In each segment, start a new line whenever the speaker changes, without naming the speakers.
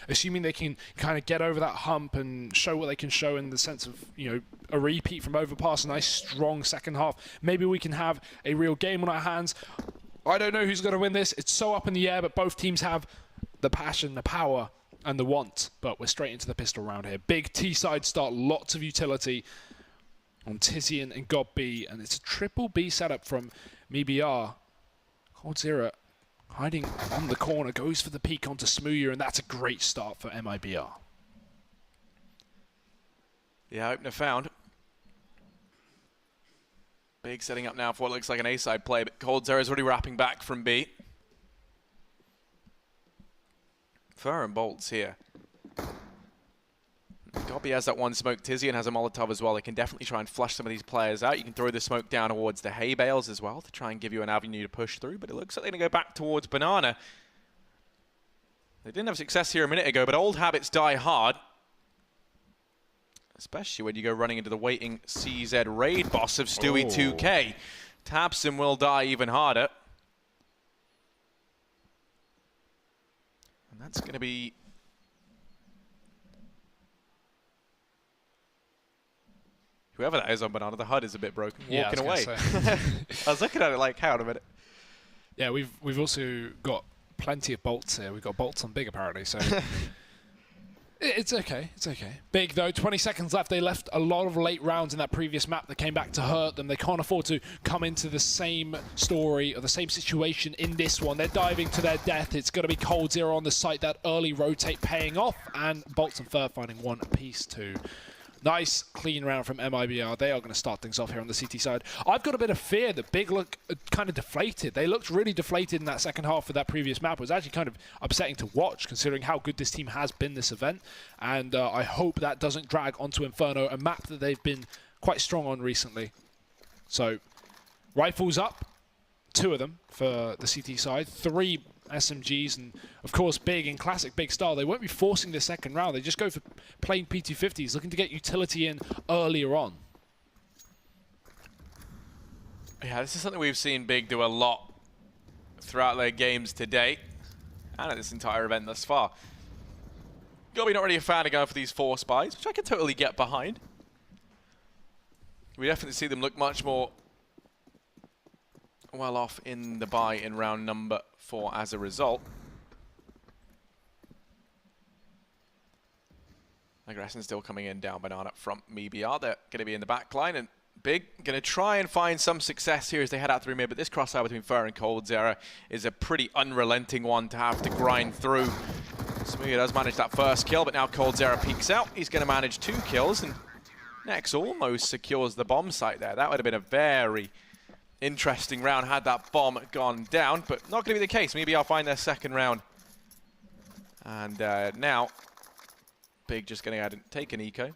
assuming they can kind of get over that hump and show what they can show in the sense of, a repeat from Overpass, a nice strong second half. Maybe we can have a real game on our hands. I don't know who's going to win this. It's so up in the air, but both teams have the passion, the power, and the want. But we're straight into the pistol round here. Big T-side start, lots of utility on Tizian and God B, and it's a triple B setup from mibr. coldzera hiding on the corner, goes for the peek onto Smooya, and that's a great start for mibr.
Yeah, opener found. Big setting up now for what looks like an A-side play, but coldzera is already wrapping back from B. Fur and bolts here. Gobby has that one smoke. Tizian has a Molotov as well. They can definitely try and flush some of these players out. You can throw the smoke down towards the hay bales as well to try and give you an avenue to push through, but it looks like they're going to go back towards Banana. They didn't have success here a minute ago, but old habits die hard. Especially when you go running into the waiting CZ raid boss of Stewie 2K. Tabson will die even harder. And that's going to be... whoever that is on Banana, the HUD is a bit broken.
Yeah,
walking away. I was looking at it like, hang on a minute.
Yeah, we've also got plenty of bolts here. We've got bolts on Big apparently, so it's okay. It's okay. Big though, 20 seconds left. They left a lot of late rounds in that previous map that came back to hurt them. They can't afford to come into the same story or the same situation in this one. They're diving to their death. It's going to be coldzera on the site. That early rotate paying off, and bolts and Fur finding one apiece too. Nice, clean round from mibr. They are going to start things off here on the CT side. I've got a bit of fear that Big look kind of deflated. They looked really deflated in that second half of that previous map. It was actually kind of upsetting to watch, considering how good this team has been this event. And I hope that doesn't drag onto Inferno, a map that they've been quite strong on recently. So, rifles up. 2 of them for the CT side. 3 SMGs, and of course Big in classic Big style, they won't be forcing the second round. They just go for plain P250s, looking to get utility in earlier on.
Yeah, this is something we've seen Big do a lot throughout their games to date, and at this entire event thus far. Gobby not really a fan of going for these 4 spies, which I can totally get behind. We definitely see them look much more well off in the buy in round number 4 as a result. Aggression still coming in down Banana from mibr. They're going to be in the back line, and Big going to try and find some success here as they head out through mid, but this crossfire between Fur and coldzera is a pretty unrelenting one to have to grind through. Smooya does manage that first kill, but now coldzera peeks out. He's going to manage 2 kills, and Nex almost secures the bomb site there. That would have been a very interesting round had that bomb gone down, but not going to be the case. Maybe I'll find their second round. And now, Big just going to add and take an eco.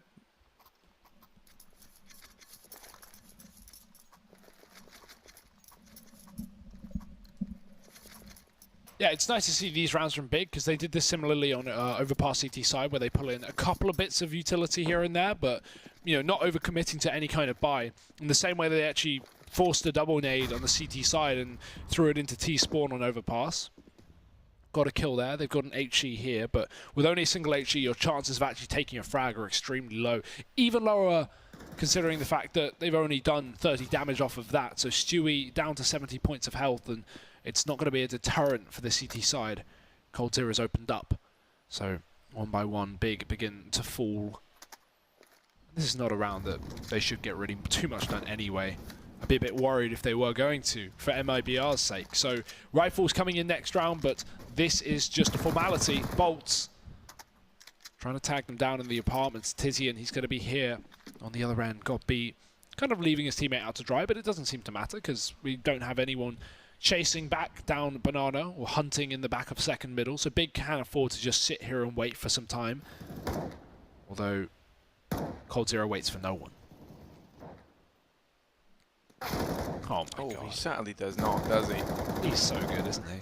Yeah, it's nice to see these rounds from Big, because they did this similarly on Overpass CT side, where they pull in a couple of bits of utility here and there, but not overcommitting to any kind of buy. In the same way they actually forced a double nade on the CT side and threw it into T-spawn on Overpass. Got a kill there. They've got an HE here, but with only a single HE, your chances of actually taking a frag are extremely low. Even lower considering the fact that they've only done 30 damage off of that. So Stewie down to 70 points of health, and it's not going to be a deterrent for the CT side. coldzera's opened up. So one by one, Big begin to fall. This is not a round that they should get really too much done anyway. I'd be a bit worried if they were going to, for mibr's sake. So rifles coming in next round, but this is just a formality. Bolts trying to tag them down in the apartments. Tizian, he's going to be here on the other end. God B kind of leaving his teammate out to dry, but it doesn't seem to matter because we don't have anyone chasing back down Banana or hunting in the back of second middle. So Big can afford to just sit here and wait for some time. Although coldzera waits for no one. Oh my god.
He certainly does not, does he?
He's so good, isn't he?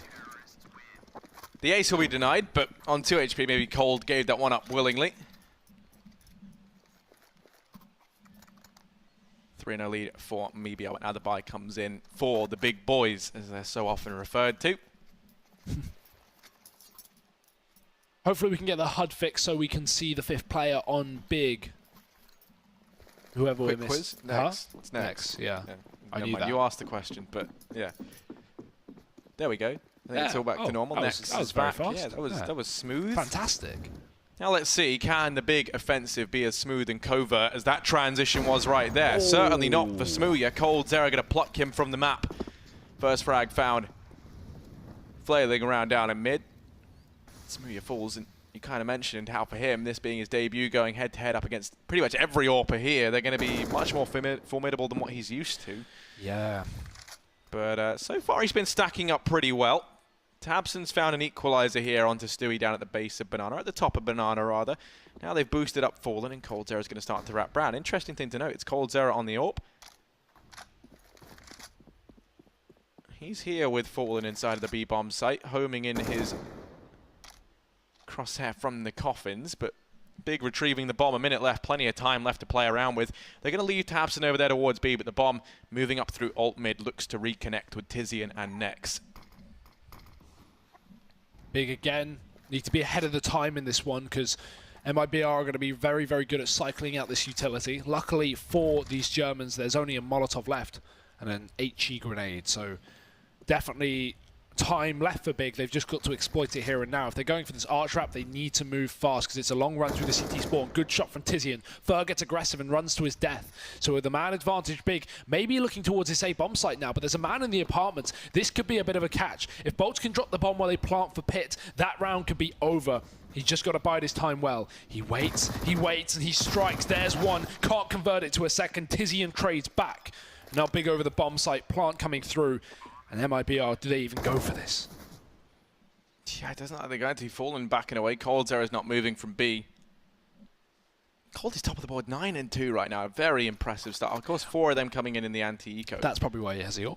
The ace will be denied, but on 2 HP, maybe Cold gave that one up willingly. 3-0 lead for mibr, but now the buy comes in for the big boys, as they're so often referred to.
Hopefully we can get the HUD fix so we can see the 5th player on big. Whoever we
Quick
missed.
quiz. Next. What's next?
Yeah. I
Never
knew
mind.
that.
You asked the question, but yeah. There we go. I think it's all back to normal.
That was
is
very
back.
fast.
Yeah, that was smooth.
Fantastic.
Now let's see, can the big offensive be as smooth and covert as that transition was right there? Certainly not for Smooya. coldzera going to pluck him from the map. First frag found. Flailing around down in mid. Smooya falls, and you kind of mentioned how for him, this being his debut, going head-to-head up against pretty much every AWPer here, they're going to be much more formidable than what he's used to.
Yeah.
But so far he's been stacking up pretty well. Tabson's found an equalizer here onto Stewie down at the base of Banana, at the top of Banana rather. Now they've boosted up Fallen, and coldzera's going to start to wrap round. Interesting thing to note, it's coldzera on the AWP. He's here with Fallen inside of the B-bomb site, homing in his crosshair from the coffins, but Big retrieving the bomb, a minute left, plenty of time left to play around with. They're going to leave Tabson over there towards B, but the bomb moving up through alt mid looks to reconnect with Tizian and Nex.
Big again, need to be ahead of the time in this one because mibr are going to be very, very good at cycling out this utility. Luckily for these Germans, there's only a Molotov left and an HE grenade, so definitely time left for Big. They've just got to exploit it here and now. If they're going for this arch wrap, they need to move fast because it's a long run through the CT spawn. Good shot from Tizian. Fur gets aggressive and runs to his death. So with the man advantage, Big maybe looking towards his A bomb site now, but there's a man in the apartments. This could be a bit of a catch. If Bolts can drop the bomb while they plant for Pit, that round could be over. He's just got to bide his time well. He waits, and he strikes. There's one. Can't convert it to a second. Tizian trades back. Now Big over the bomb site. Plant coming through. And mibr, do they even go for this?
Yeah, it doesn't look like they're going to. Fallen backing away. coldzera is not moving from B. Cold is top of the board, 9 and 2 right now. A very impressive start. Of course, 4 of them coming in the anti-eco.
That's probably why he has the AWP.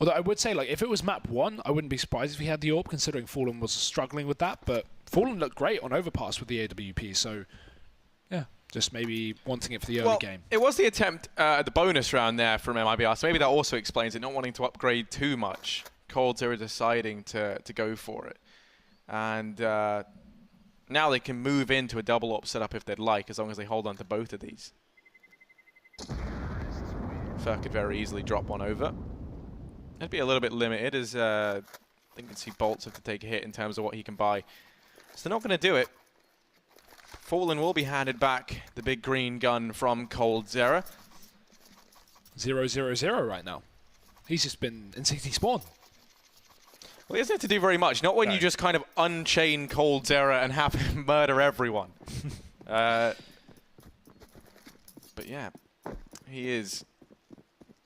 Although I would say, like, if it was map 1, I wouldn't be surprised if he had the AWP, considering Fallen was struggling with that. But Fallen looked great on overpass with the AWP, so yeah, just maybe wanting it for the early game.
It was the attempt at the bonus round there from mibr, so maybe that also explains it, not wanting to upgrade too much. coldzera deciding to go for it. And now they can move into a double AWP setup if they'd like, as long as they hold on to both of these. Fur could very easily drop one over. It'd be a little bit limited, as I think you can see Bolts have to take a hit in terms of what he can buy. So they're not going to do it. Fallen will be handed back the big green gun from coldzera.
0-0-0 right now. He's just been in CT spawn.
Well, he doesn't have to do very much. Not when you just kind of unchain coldzera and have him murder everyone. But yeah, he is.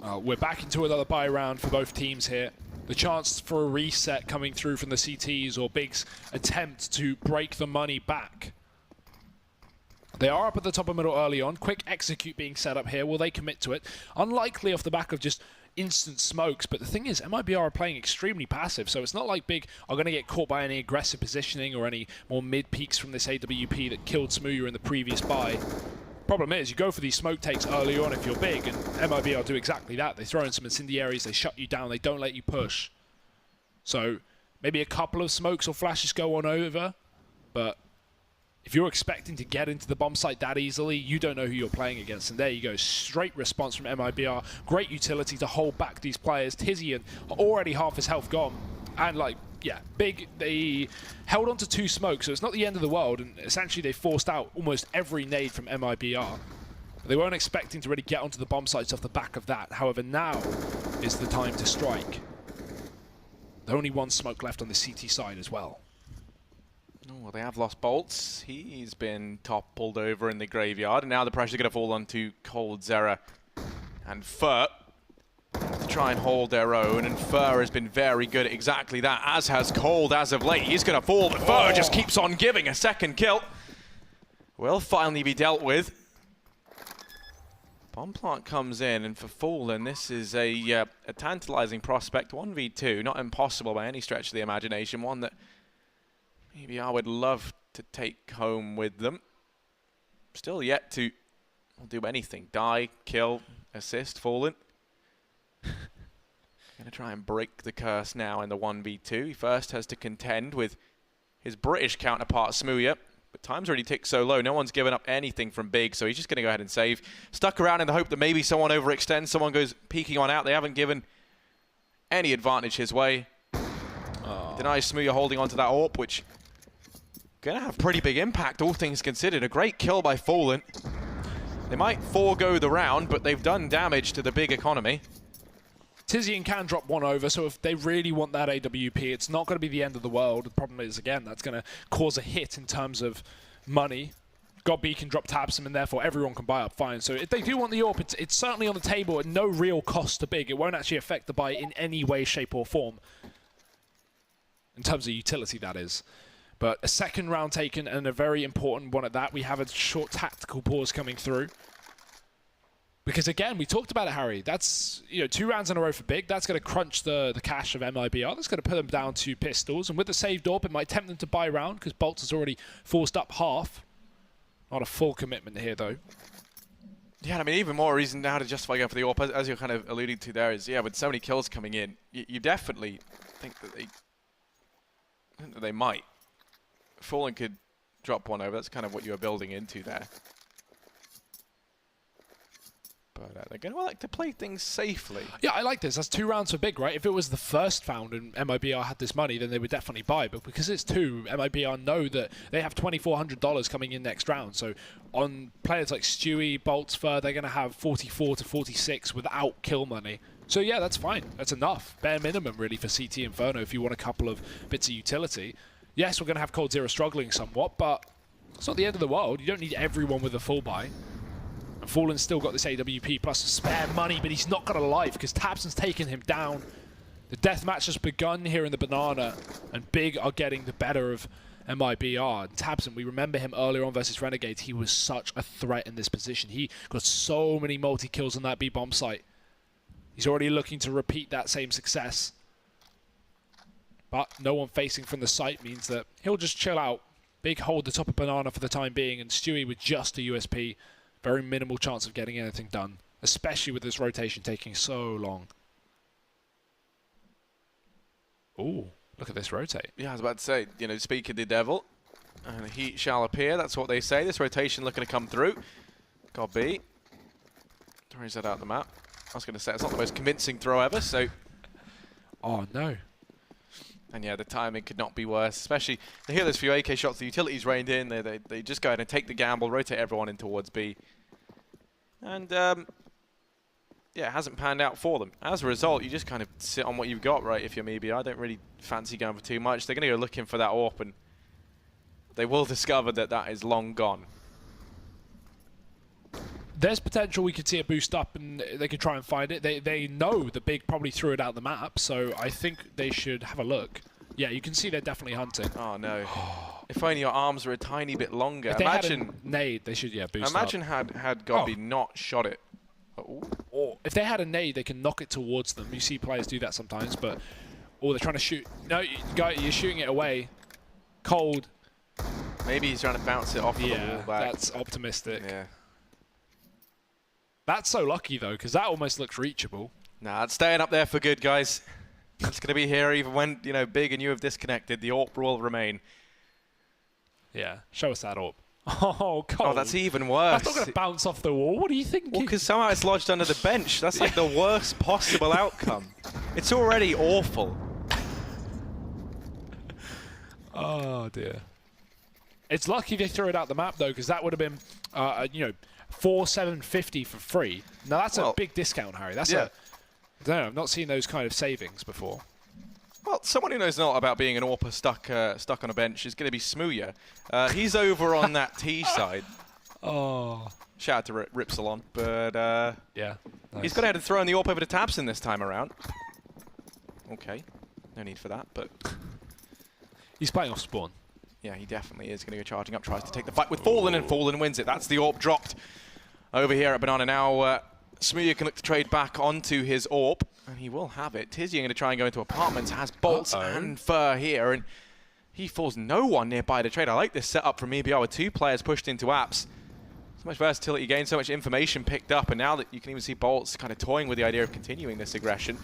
We're back into another buy round for both teams here. The chance for a reset coming through from the CTs or Big's attempt to break the money back. They are up at the top of middle early on. Quick execute being set up here. Will they commit to it? Unlikely off the back of just instant smokes, but the thing is, mibr are playing extremely passive, so it's not like Big are going to get caught by any aggressive positioning or any more mid peaks from this AWP that killed Smooya in the previous buy. Problem is, you go for these smoke takes early on if you're Big, and mibr do exactly that. They throw in some incendiaries, they shut you down, they don't let you push. So maybe a couple of smokes or flashes go on over, but if you're expecting to get into the bomb site that easily, you don't know who you're playing against. And there you go, straight response from mibr. Great utility to hold back these players. Tizian, already half his health gone. And like, yeah, Big, they held on to 2 smokes, so it's not the end of the world. And essentially they forced out almost every nade from mibr. They weren't expecting to really get onto the bomb sites off the back of that. However, now is the time to strike. There's only 1 smoke left on the CT side as well.
Oh, well, they have lost Bolts. He's been toppled over in the graveyard, and now the pressure's going to fall onto coldzera and Fur to try and hold their own, and Fur has been very good at exactly that, as has Cold as of late. He's going to fall, but Fur just keeps on giving. A second kill will finally be dealt with. Bomb plant comes in, and for Fallen, this is a tantalizing prospect. 1v2, not impossible by any stretch of the imagination. One that maybe I would love to take home with them. Still yet to do anything. Die, kill, assist, Fallen. Gonna try and break the curse now in the 1v2. He first has to contend with his British counterpart, Smooya. But time's already ticked so low. No one's given up anything from Big, so he's just going to go ahead and save. Stuck around in the hope that maybe someone overextends, someone goes peeking on out. They haven't given any advantage his way. He denies Smooya holding onto that AWP, which going to have pretty big impact, all things considered. A great kill by Fallen. They might forego the round, but they've done damage to the Big economy.
Tizian can drop one over, so if they really want that AWP, it's not going to be the end of the world. The problem is, again, that's going to cause a hit in terms of money. God B can drop Tabsum, and therefore everyone can buy up fine. So if they do want the AWP, it's certainly on the table at no real cost to Big. It won't actually affect the buy in any way, shape, or form. In terms of utility, that is. But a second round taken, and a very important one at that. We have a short tactical pause coming through. Because again, we talked about it, Harry. That's, 2 rounds in a row for Big. That's going to crunch the cash of mibr. That's going to put them down to pistols. And with the saved AWP, it might tempt them to buy round, because Bolts has already forced up half. Not a full commitment here, though.
Yeah, I mean, even more reason now to justify going for the AWP, as you're kind of alluding to there, is, yeah, with so many kills coming in, you definitely think that they might. Fallen could drop one over. That's kind of what you were building into there. But they're going to like to play things safely. Yeah,
I like this. That's 2 rounds for Big, right? If it was the first found and mibr had this money, then they would definitely buy. But because it's 2, mibr know that they have $2,400 coming in next round. So on players like Stewie, Bolts, Fur, they're going to have 44 to 46 without kill money. So yeah, that's fine. That's enough. Bare minimum, really, for CT Inferno if you want a couple of bits of utility. Yes, we're going to have Cold Zero struggling somewhat, but it's not the end of the world. You don't need everyone with a full buy. And Fallen's still got this AWP plus spare money, but he's not got a life because Tabson's taken him down. The deathmatch has begun here in the Banana, and Big are getting the better of mibr. And Tabson, we remember him earlier on versus Renegades. He was such a threat in this position. He got so many multi-kills on that B-bomb site. He's already looking to repeat that same success. But no one facing from the site means that he'll just chill out. Big hold the top of Banana for the time being, and Stewie with just a USP. Very minimal chance of getting anything done, especially with this rotation taking so long. Ooh, look at this rotate.
Yeah, I was about to say, speak of the devil, and heat shall appear. That's what they say. This rotation looking to come through. God B. Throws that out the map. I was going to say, it's not the most convincing throw ever, so...
Oh, no.
And yeah, the timing could not be worse, especially they hear those few AK shots, the utilities rained in, they just go ahead and take the gamble, rotate everyone in towards B. And yeah, it hasn't panned out for them. As a result, you just kind of sit on what you've got, right, if you're mibr. I don't really fancy going for too much. They're going to go looking for that AWP, and they will discover that that is long gone.
There's potential we could see a boost up and they could try and find it. They know the Big probably threw it out the map, so I think they should have a look. Yeah, you can see they're definitely hunting.
Oh, no. If only your arms were a tiny bit longer.
If they had a nade, they should, boost
imagine
up.
had Gobby not shot it.
Or if they had a nade, they can knock it towards them. You see players do that sometimes, but... Or they're trying to shoot... No, you're shooting it away. Cold.
Maybe he's trying to bounce it off the wall back.
That's optimistic.
Yeah.
That's so lucky, though, because that almost looks reachable.
Nah, it's staying up there for good, guys. It's going to be here even when, Big and you have disconnected. The AWP will remain.
Yeah, show us that AWP. Oh, Cold.
Oh, that's even worse.
That's not going to bounce off the wall. What are you thinking?
Well, because somehow it's lodged under the bench. That's like the worst possible outcome. It's already awful.
Oh, dear. It's lucky they threw it out the map, though, because that would have been, 4,750 for free. Now that's a big discount, Harry. That's I don't know. I've not seen those kind of savings before.
Well, someone who knows not about being an AWPer stuck on a bench is going to be Smooya. He's over on that T side.
Oh.
Shout out to Ripsalon, but
yeah, nice.
He's gone ahead and thrown the AWP over to Tabson this time around. Okay, no need for that, but
he's playing off spawn.
Yeah, he definitely is going to go charging up, tries to take the fight with Fallen, and Fallen wins it. That's the AWP dropped over here at Banana. Now, Smooya can look to trade back onto his AWP, and he will have it. Tizzy going to try and go into apartments, has Bolts and Fur here, and he falls no one nearby to trade. I like this setup from mibr with 2 players pushed into apps. So much versatility gained, so much information picked up, and now that you can even see Bolts kind of toying with the idea of continuing this aggression.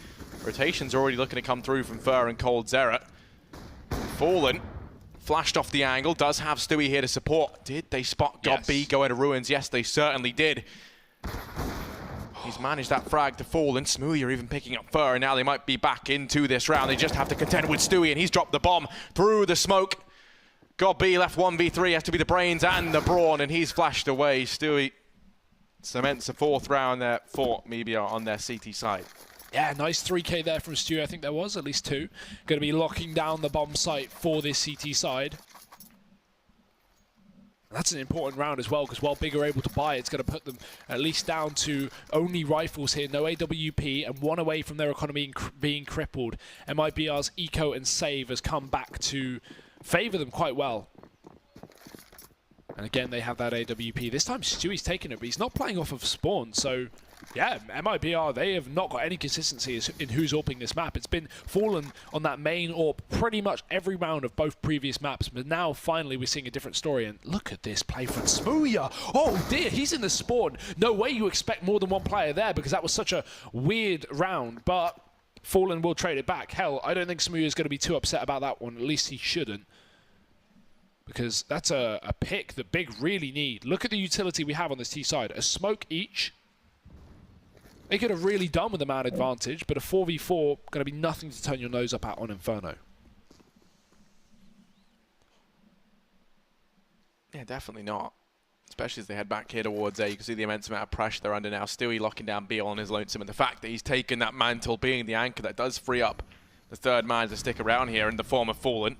Rotation's already looking to come through from Fur and Cold Zera. Fallen Flashed off the angle, does have Stewie here to support. Did they spot God B going to ruins? Yes, they certainly did. He's managed that frag to fall, and Smoothie even picking up Fur, and now they might be back into this round. They just have to contend with Stewie, and he's dropped the bomb through the smoke. God B left 1v3, has to be the brains and the brawn, and he's flashed away. Stewie cements a 4th round there for mibr on their CT side.
Yeah, nice 3K there from Stewie. I think there was at least 2. Going to be locking down the bomb site for this CT side. That's an important round as well, because while Big are able to buy, it's going to put them at least down to only rifles here, no AWP, and 1 away from their economy being crippled. mibr's eco and save has come back to favour them quite well. And again, they have that AWP. This time Stewie's taking it, but he's not playing off of spawn, so yeah, mibr, they have not got any consistency in who's AWPing this map. It's been Fallen on that main AWP pretty much every round of both previous maps, but now finally we're seeing a different story. And look at this play from Smoothie. Oh dear, he's in the spawn. No way you expect more than 1 player there, because that was such a weird round, but Fallen will trade it back. Hell, I don't think Smoothie is going to be too upset about that one. At least he shouldn't, because that's a pick that Big really need. Look at the utility we have on this T side. A smoke each. They could have really done with a man advantage, but a 4v4 going to be nothing to turn your nose up at on Inferno.
Yeah, definitely not. Especially as they head back here towards A. You can see the immense amount of pressure they're under now. Stewie locking down B on his lonesome, and the fact that he's taken that mantle, being the anchor, that does free up the 3rd man to stick around here in the form of Fallen.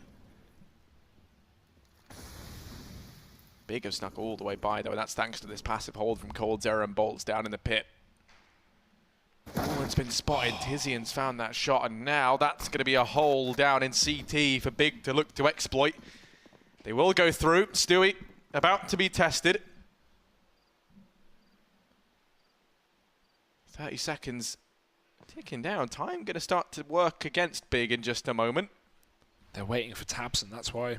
Big have snuck all the way by, though, and that's thanks to this passive hold from coldzera and Bolts down in the pit. Fallen's been spotted. Tizian's found that shot, and now that's going to be a hole down in CT for Big to look to exploit. They will go through. Stewie about to be tested. 30 seconds ticking down. Time going to start to work against Big in just a moment.
They're waiting for Tabson, that's why.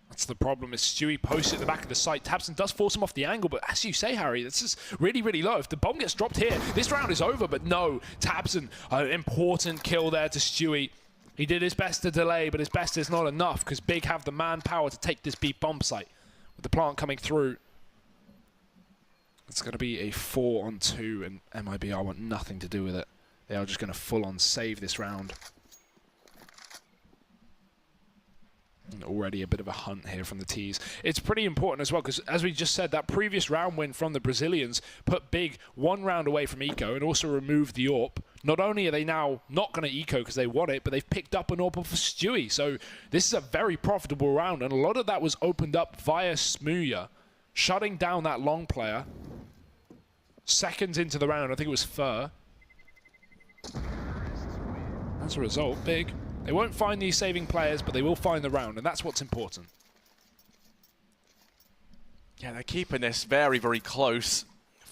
That's the problem, is Stewie posts at the back of the site. Tabson does force him off the angle, but as you say, Harry, this is really, really low. If the bomb gets dropped here, this round is over, but no. Tabson, an important kill there to Stewie. He did his best to delay, but his best is not enough, because Big have the manpower to take this B bomb site. With the plant coming through, it's going to be a 4-on-2, and mibr want nothing to do with it. They are just going to full-on save this round. Already a bit of a hunt here from the T's. It's pretty important as well, because as we just said, that previous round win from the Brazilians put Big 1 round away from eco and also removed the AWP. Not only are they now not going to eco because they want it, but they've picked up an AWP for Stewie. So this is a very profitable round, and a lot of that was opened up via Smoothie, shutting down that long player. Seconds into the round, I think it was Fur. As a result, Big, they won't find these saving players, but they will find the round, and that's what's important.
Yeah, they're keeping this very, very close.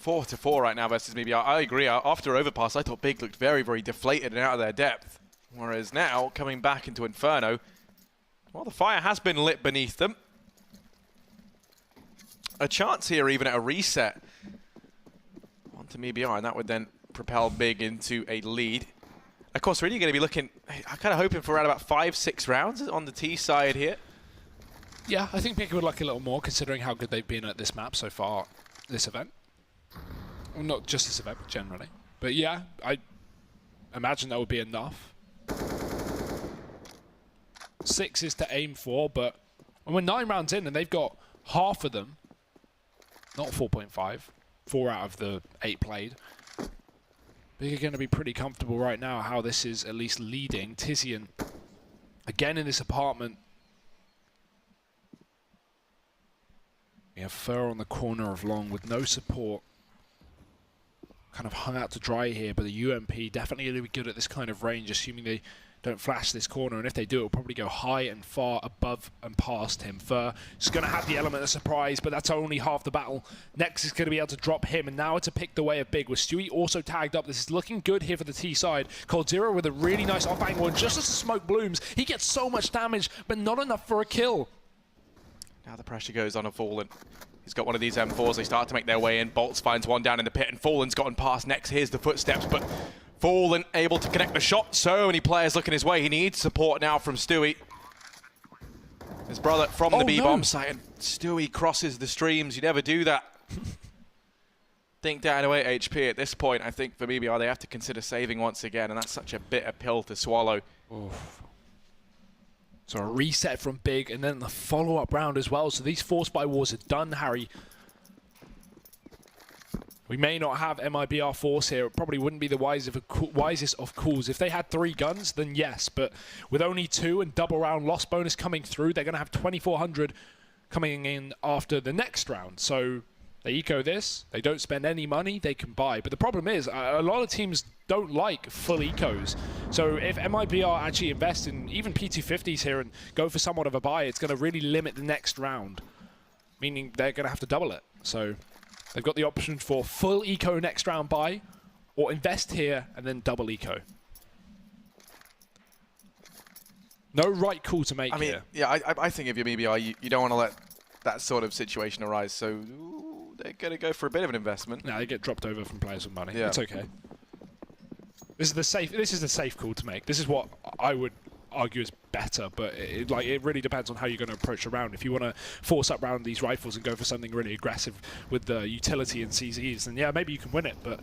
4-4 right now versus mibr. I agree. After overpass, I thought Big looked very, very deflated and out of their depth. Whereas now, coming back into Inferno, well, the fire has been lit beneath them. A chance here even at a reset onto mibr, and that would then propel Big into a lead. Of course, really going to be looking, I'm kind of hoping for around about 5-6 rounds on the T side here.
Yeah, I think Big would like a little more, considering how good they've been at this map so far, this event. Well, not just this event, but generally. But yeah, I imagine that would be enough. 6 is to aim for, but when we're 9 rounds in and they've got half of them, not 4.5, 4 out of the 8 played, Big are going to be pretty comfortable right now how this is at least leading. Tizian, again in this apartment. We have Fur on the corner of long with no support. Kind of hung out to dry here, but the UMP definitely going to be good at this kind of range, assuming they don't flash this corner, and if they do, it'll probably go high and far above and past him. Fur is going to have the element of surprise, but that's only half the battle. Next is going to be able to drop him, and now it's a pick the way of Big, with Stewie also tagged up. This is looking good here for the T side. coldzera with a really nice off angle, and just as the smoke blooms, he gets so much damage, but not enough for a kill.
Now the pressure goes on a Fallen. He's got one of these M4s. They start to make their way in. Bolts finds one down in the pit, and Fallen's gotten past. Next, here's the footsteps, but Fallen able to connect the shot. So many players looking his way. He needs support now from Stewie. His brother from the B-bomb site, and Stewie crosses the streams. You never do that. Think down to 8 HP at this point. I think for mibr, they have to consider saving once again, and that's such a bitter pill to swallow.
Oof. So a reset from Big, and then the follow-up round as well. So these Force Buy Wars are done, Harry. We may not have mibr Force here. It probably wouldn't be the wisest of calls. If they had 3 guns, then yes. But with only 2 and double round loss bonus coming through, they're going to have 2,400 coming in after the next round. So they eco this. They don't spend any money. They can buy. But the problem is, a lot of teams don't like full ecos. So if mibr actually invest in even P250s here and go for somewhat of a buy, it's going to really limit the next round. Meaning they're going to have to double it. So they've got the option for full eco next round buy, or invest here and then double eco. No right call to make here.
Yeah, I think if you're mibr, you don't want to let that sort of situation arise. So ooh, they're going to go for a bit of an investment.
No, they get dropped over from players with money.
Yeah.
It's okay. This is the safe call to make. This is what I would argue is better, but it really depends on how you're going to approach the round. If you want to force up round these rifles and go for something really aggressive with the utility and CZs, then yeah, maybe you can win it, but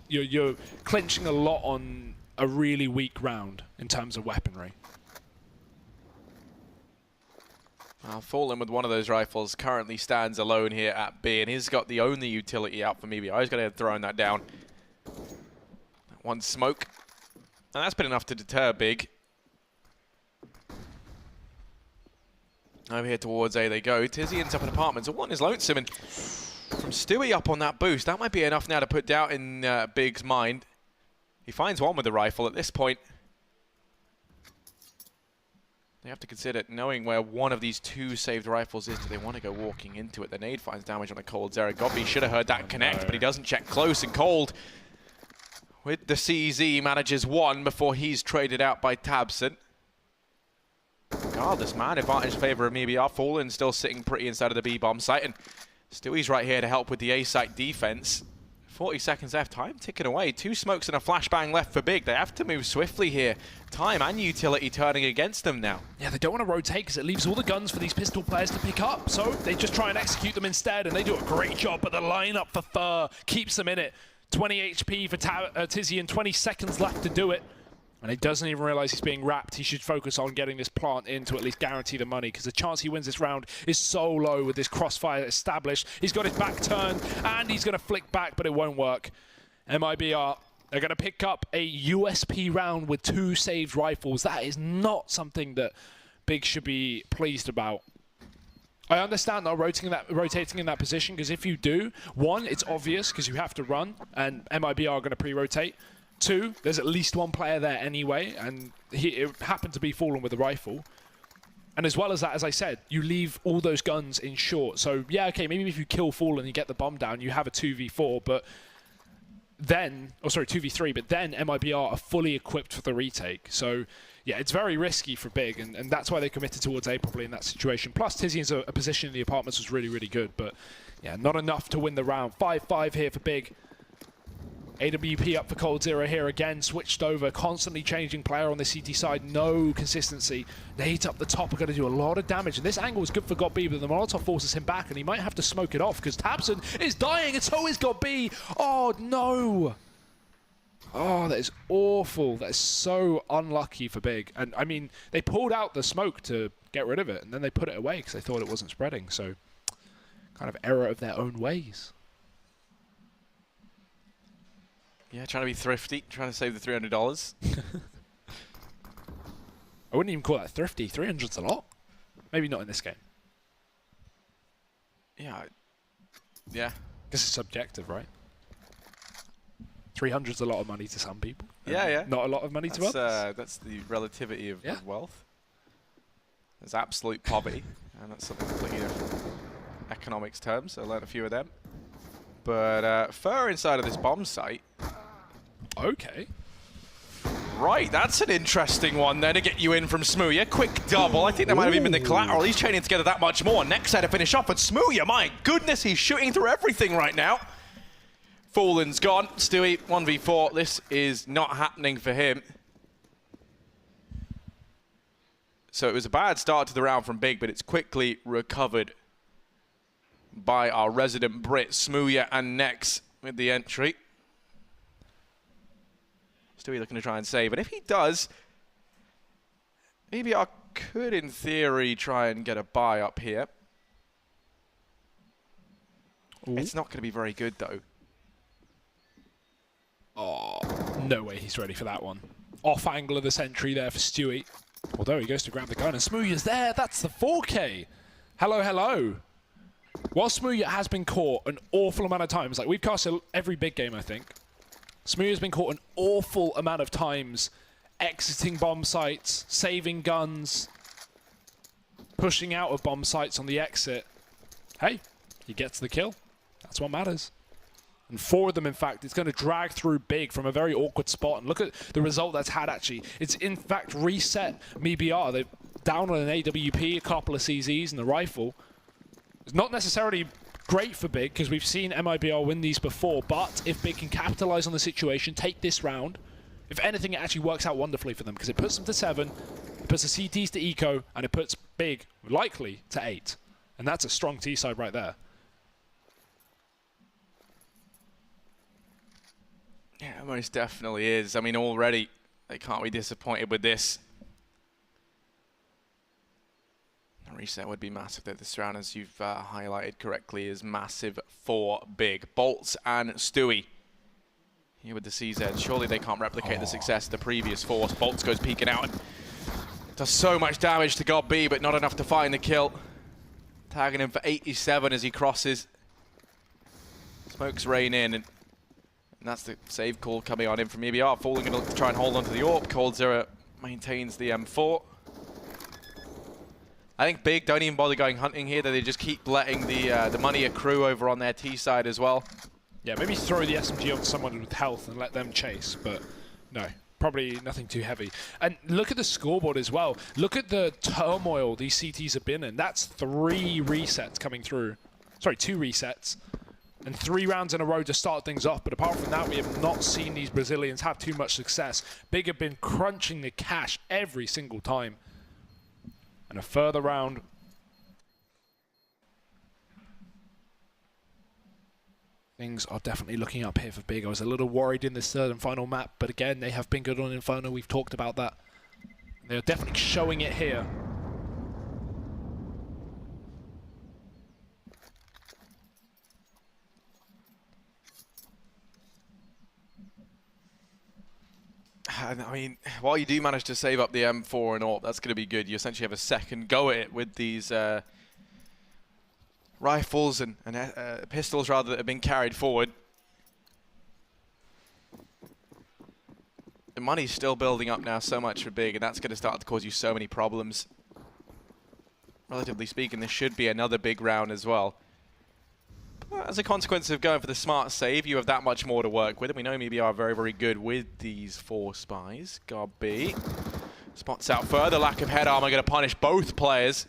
you're clinching a lot on a really weak round in terms of weaponry.
Fallen with one of those rifles currently stands alone here at B, and he's got the only utility out for mibr. He's going to throw that down. One smoke, and that's been enough to deter Big. Over here towards A they go. Tizzy ends up in apartments. One is lonesome, and from Stewie up on that boost, that might be enough now to put doubt in Big's mind. He finds one with the rifle at this point. They have to consider knowing where one of these 2 saved rifles is. Do they want to go walking into it? The nade finds damage on the Cold Zera. Godby should have heard that connect, but he doesn't check close, and Cold with the CZ manages 1 before he's traded out by Tabson. Regardless, man, advantage in favor of mibr. Fallen still sitting pretty inside of the B-bomb site, and Stewie's right here to help with the A-site defense. 40 seconds left, time ticking away. 2 smokes and a flashbang left for Big. They have to move swiftly here. Time and utility turning against them now.
Yeah, they don't want to rotate because it leaves all the guns for these pistol players to pick up. So they just try and execute them instead, and they do a great job. But the lineup for Fur keeps them in it. 20 HP for Tizzy and 20 seconds left to do it. And he doesn't even realize he's being wrapped. He should focus on getting this plant in to at least guarantee the money, because the chance he wins this round is so low with this crossfire established. He's got his back turned, and he's going to flick back, but it won't work. mibr, they're going to pick up a USP round with 2 saved rifles. That is not something that Big should be pleased about. I understand not rotating in that position, because if you do, 1, it's obvious because you have to run, and mibr are going to pre-rotate. 2, there's at least 1 player there anyway, and it happened to be Fallen with a rifle. And as well as that, as I said, you leave all those guns in short. So yeah, okay, maybe if you kill Fallen, you get the bomb down, you have a 2v4, but then, oh sorry, 2v3, but then mibr are fully equipped for the retake. So yeah, it's very risky for Big, and that's why they committed towards A probably in that situation. Plus, Tizian's a position in the apartments was really, really good, but yeah, not enough to win the round. 5-5 here for Big. AWP up for Cold Zera here again, switched over, constantly changing player on the CT side, no consistency. Nades up the top are going to do a lot of damage, and this angle is good for Godby, but the Molotov forces him back, and he might have to smoke it off, because Tabson is dying, and so is Godby. Oh, no. Oh, that is awful. That is so unlucky for Big. And, I mean, they pulled out the smoke to get rid of it, and then they put it away because they thought it wasn't spreading, so kind of error of their own ways.
Yeah, trying to be thrifty, trying to save the $300.
I wouldn't even call that thrifty. 300's a lot. Maybe not in this game.
Yeah. Yeah.
Because it's subjective, right? 300's a lot of money to some people.
Yeah, yeah.
Not a lot of money to others.
That's the relativity of wealth. There's absolute poverty, and that's something completely different. Economics terms, I learned a few of them. But Fur inside of this bomb site.
Okay.
Right, that's an interesting one there to get you in from Smooya. Quick double. I think that might have even been the collateral. He's chaining together that much more. Next set to finish off, but Smooya, my goodness, he's shooting through everything right now. Fallen's gone. Stewie, 1v4. This is not happening for him. So it was a bad start to the round from Big, but it's quickly recovered by our resident Brit, Smooya and Nex with the entry. Stewie looking to try and save, but if he does, maybe I could, in theory, try and get a buy up here. Ooh. It's not going to be very good, though.
Oh, no way he's ready for that one. Off angle of the sentry there for Stewie. Although he goes to grab the gun, and Smooya's there. That's the 4K. Hello, hello. While Smooya has been caught an awful amount of times, like we've casted every big game, I think. Smooya's been caught an awful amount of times exiting bomb sites, saving guns, pushing out of bomb sites on the exit. Hey, he gets the kill. That's what matters. And 4 of them, in fact, it's going to drag through Big from a very awkward spot. And look at the result that's had, actually. It's, in fact, reset mibr. They're down on an AWP, a couple of CZs, and the rifle. It's not necessarily great for Big, because we've seen mibr win these before. But if Big can capitalize on the situation, take this round, if anything, it actually works out wonderfully for them, because it puts them to 7, it puts the CTs to eco, and it puts Big, likely, to 8. And that's a strong T-side right there.
Yeah, it most definitely is. I mean, already they can't be disappointed with this. A reset would be massive though. This round, as you've highlighted correctly, is massive for Big. Bolts and Stewie here with the CZ. Surely they can't replicate the success of the previous force. Bolts goes peeking out and does so much damage to God B, but not enough to find the kill. Tagging him for 87 as he crosses. Smokes rain in, and that's the save call coming on in from mibr. Falling going to try and hold on to the AWP. coldzera maintains the M4. I think Big don't even bother going hunting here. They just keep letting the money accrue over on their T side as well.
Yeah, maybe throw the SMG on someone with health and let them chase, but no. Probably nothing too heavy. And look at the scoreboard as well. Look at the turmoil these CTs have been in. That's 3 resets coming through. Sorry, 2 resets. And 3 rounds in a row to start things off. But apart from that, we have not seen these Brazilians have too much success. Big have been crunching the cash every single time. And a further round. Things are definitely looking up here for Big. I was a little worried in this third and final map. But again, they have been good on Inferno. We've talked about that. They're definitely showing it here.
I mean, while you do manage to save up the M4 and all, that's going to be good. You essentially have a second go at it with these rifles and pistols, rather, that have been carried forward. The money's still building up now so much for Big, and that's going to start to cause you so many problems. Relatively speaking, this should be another big round as well. As a consequence of going for the smart save, you have that much more to work with. And we know mibr are very, very good with these 4 spies. God B spots out further. Lack of head armor going to punish both players.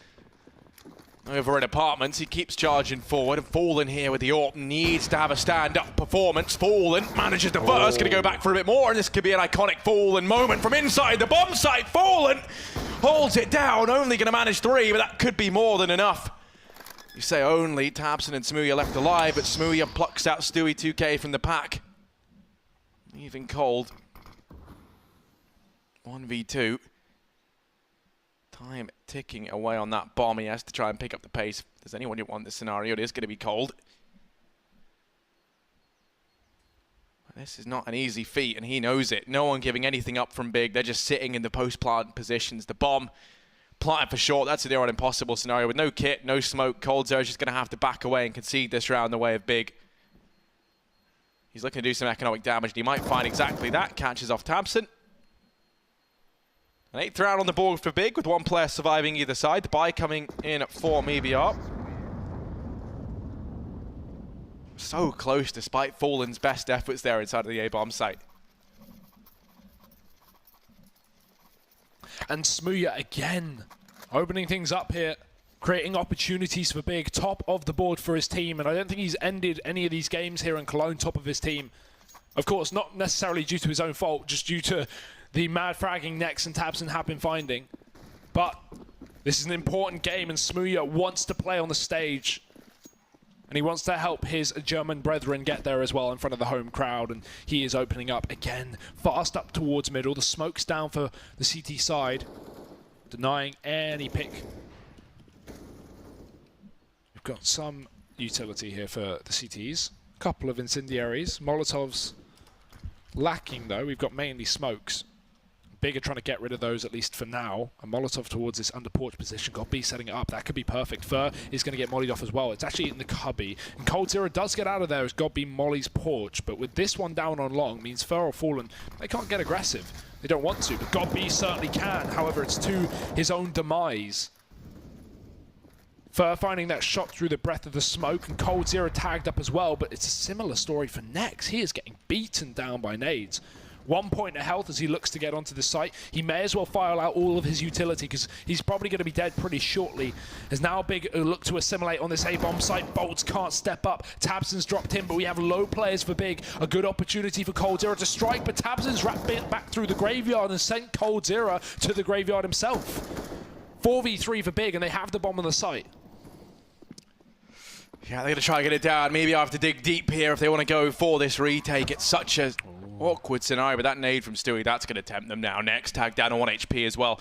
Over in apartments, he keeps charging forward. And Fallen here with the AWP needs to have a stand-up performance. Fallen manages to burst, going to go back for a bit more. And this could be an iconic Fallen moment from inside the bomb site. Fallen holds it down, only going to manage 3, but that could be more than enough. You say only, tabseN and Smooya left alive, but Smooya plucks out Stewie 2K from the pack. Even cold. 1v2. Time ticking away on that bomb. He has to try and pick up the pace. If there's anyone who wants this scenario, it is going to be cold. This is not an easy feat, and he knows it. No one giving anything up from Big. They're just sitting in the post-plant positions. The bomb planted for short. That's a near on impossible scenario with no kit, no smoke. coldzera is just going to have to back away and concede this round the way of Big. He's looking to do some economic damage, and he might find exactly that. Catches off tabseN. An 8th round on the board for Big, with 1 player surviving either side. The buy coming in for mibr. So close, despite Fallen's best efforts there inside of the A-bomb site.
And Smooya again, opening things up here, creating opportunities for Big, top of the board for his team. And I don't think he's ended any of these games here in Cologne top of his team. Of course, not necessarily due to his own fault, just due to the mad fragging Nex and tabseN have been finding. But this is an important game, and Smooya wants to play on the stage. And he wants to help his German brethren get there as well in front of the home crowd. And he is opening up again, fast up towards middle. The smoke's down for the CT side, denying any pick. We've got some utility here for the CTs. A couple of incendiaries. Molotovs lacking, though. We've got mainly smokes. Big are trying to get rid of those, at least for now. A Molotov towards this under porch position. Got B setting it up. That could be perfect. Fur is going to get mollied off as well. It's actually in the cubby. And coldzera does get out of there as God B mollies porch. But with this one down on long, means Fur or Fallen, they can't get aggressive. They don't want to, but God B certainly can. However, it's to his own demise. Fur finding that shot through the breath of the smoke, and coldzera tagged up as well. But it's a similar story for Nex. He is getting beaten down by nades. 1 point of health as he looks to get onto the site. He may as well file out all of his utility because he's probably going to be dead pretty shortly. As now Big look to assimilate on this A-bomb site. Bolts can't step up. Tabson's dropped in, but we have low players for Big. A good opportunity for coldzera to strike, but Tabson's wrapped back through the graveyard and sent coldzera to the graveyard himself. 4v3 for Big, and they have the bomb on the site.
Yeah, they're going to try and get it down. Maybe I have to dig deep here if they want to go for this retake. It's such a awkward scenario, but that nade from Stewie, that's going to tempt them now. Next, tag down on 1 HP as well.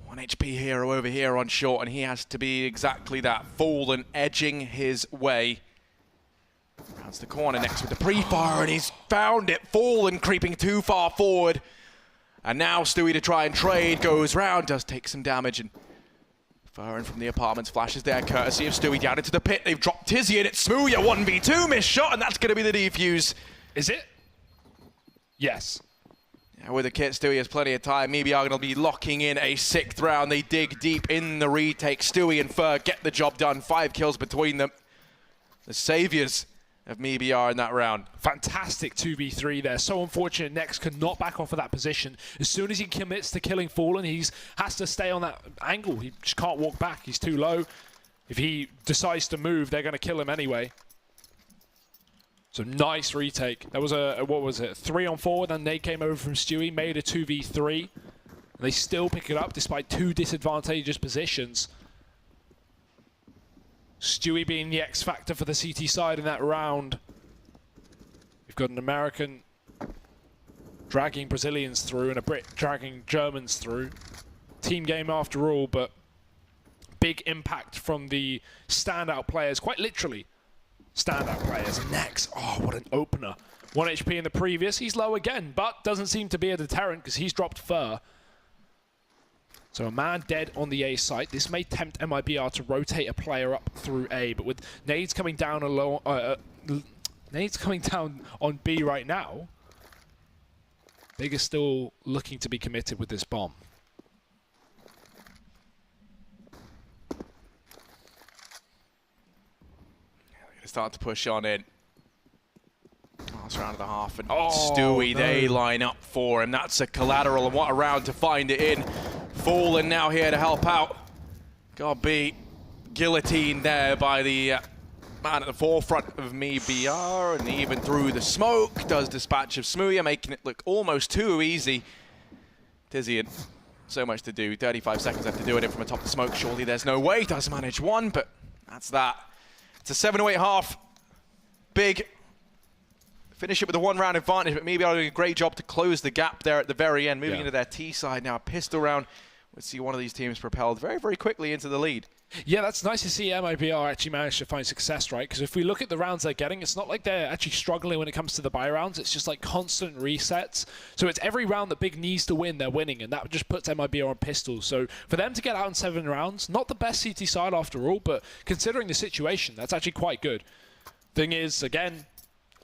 1 HP hero over here on short, and he has to be exactly that. Fallen edging his way. Rounds the corner next with the pre-fire, and he's found it. Fallen creeping too far forward. And now Stewie to try and trade, goes round, does take some damage, and firing from the apartments, flashes there, courtesy of Stewie down into the pit. They've dropped Tizzy, and it's Smooya 1v2, missed shot, and that's going to be the defuse.
Is it? Yes.
Yeah, with the kit, Stewie has plenty of time. mibr going to be locking in a 6th round. They dig deep in the retake. Stewie and Fur get the job done. 5 kills between them. The saviors of mibr in that round.
Fantastic 2v3 there. So unfortunate Nex could not back off of that position. As soon as he commits to killing Fallen, he has to stay on that angle. He just can't walk back. He's too low. If he decides to move, they're going to kill him anyway. So nice retake. That was a, what was it, 3-on-4, then they came over from Stewie, made a 2v3. And they still pick it up despite 2 disadvantageous positions. Stewie being the X factor for the CT side in that round. We've got an American dragging Brazilians through and a Brit dragging Germans through. Team game after all, but big impact from the standout players, quite literally. Standout players. Nex, oh, what an opener. 1 HP in the previous. He's low again, but doesn't seem to be a deterrent because he's dropped Fur. So a man dead on the A site. This may tempt mibr to rotate a player up through A, but with nades coming down nades coming down on B right now, Big is still looking to be committed with this bomb.
Start to push on in. Last round of the half, and Stewie, they line up for him. That's a collateral, and what a round to find it in. Fallen now here to help out. God be guillotined there by the man at the forefront of mibr, and even through the smoke does dispatch of Smooya, making it look almost too easy. Tizzy had so much to do. 35 seconds left to do it in from atop the smoke. Surely there's no way. Does manage one, but that's that. It's a 7-8 half. Big. Finish it with a 1-round advantage, but maybe I'll do a great job to close the gap there at the very end. Moving into their T side now. A pistol round. We'll see one of these teams propelled very, very quickly into the lead. Yeah, that's nice to see mibr actually manage to find success, right? Because if we look at the rounds they're getting, it's not like they're actually struggling when it comes to the buy rounds. It's just like constant resets. So it's every round that Big needs to win, they're winning, and that just puts mibr on pistols. So for them to get out in 7 rounds, not the best CT side after all, but considering the situation, that's actually quite good. Thing is, again,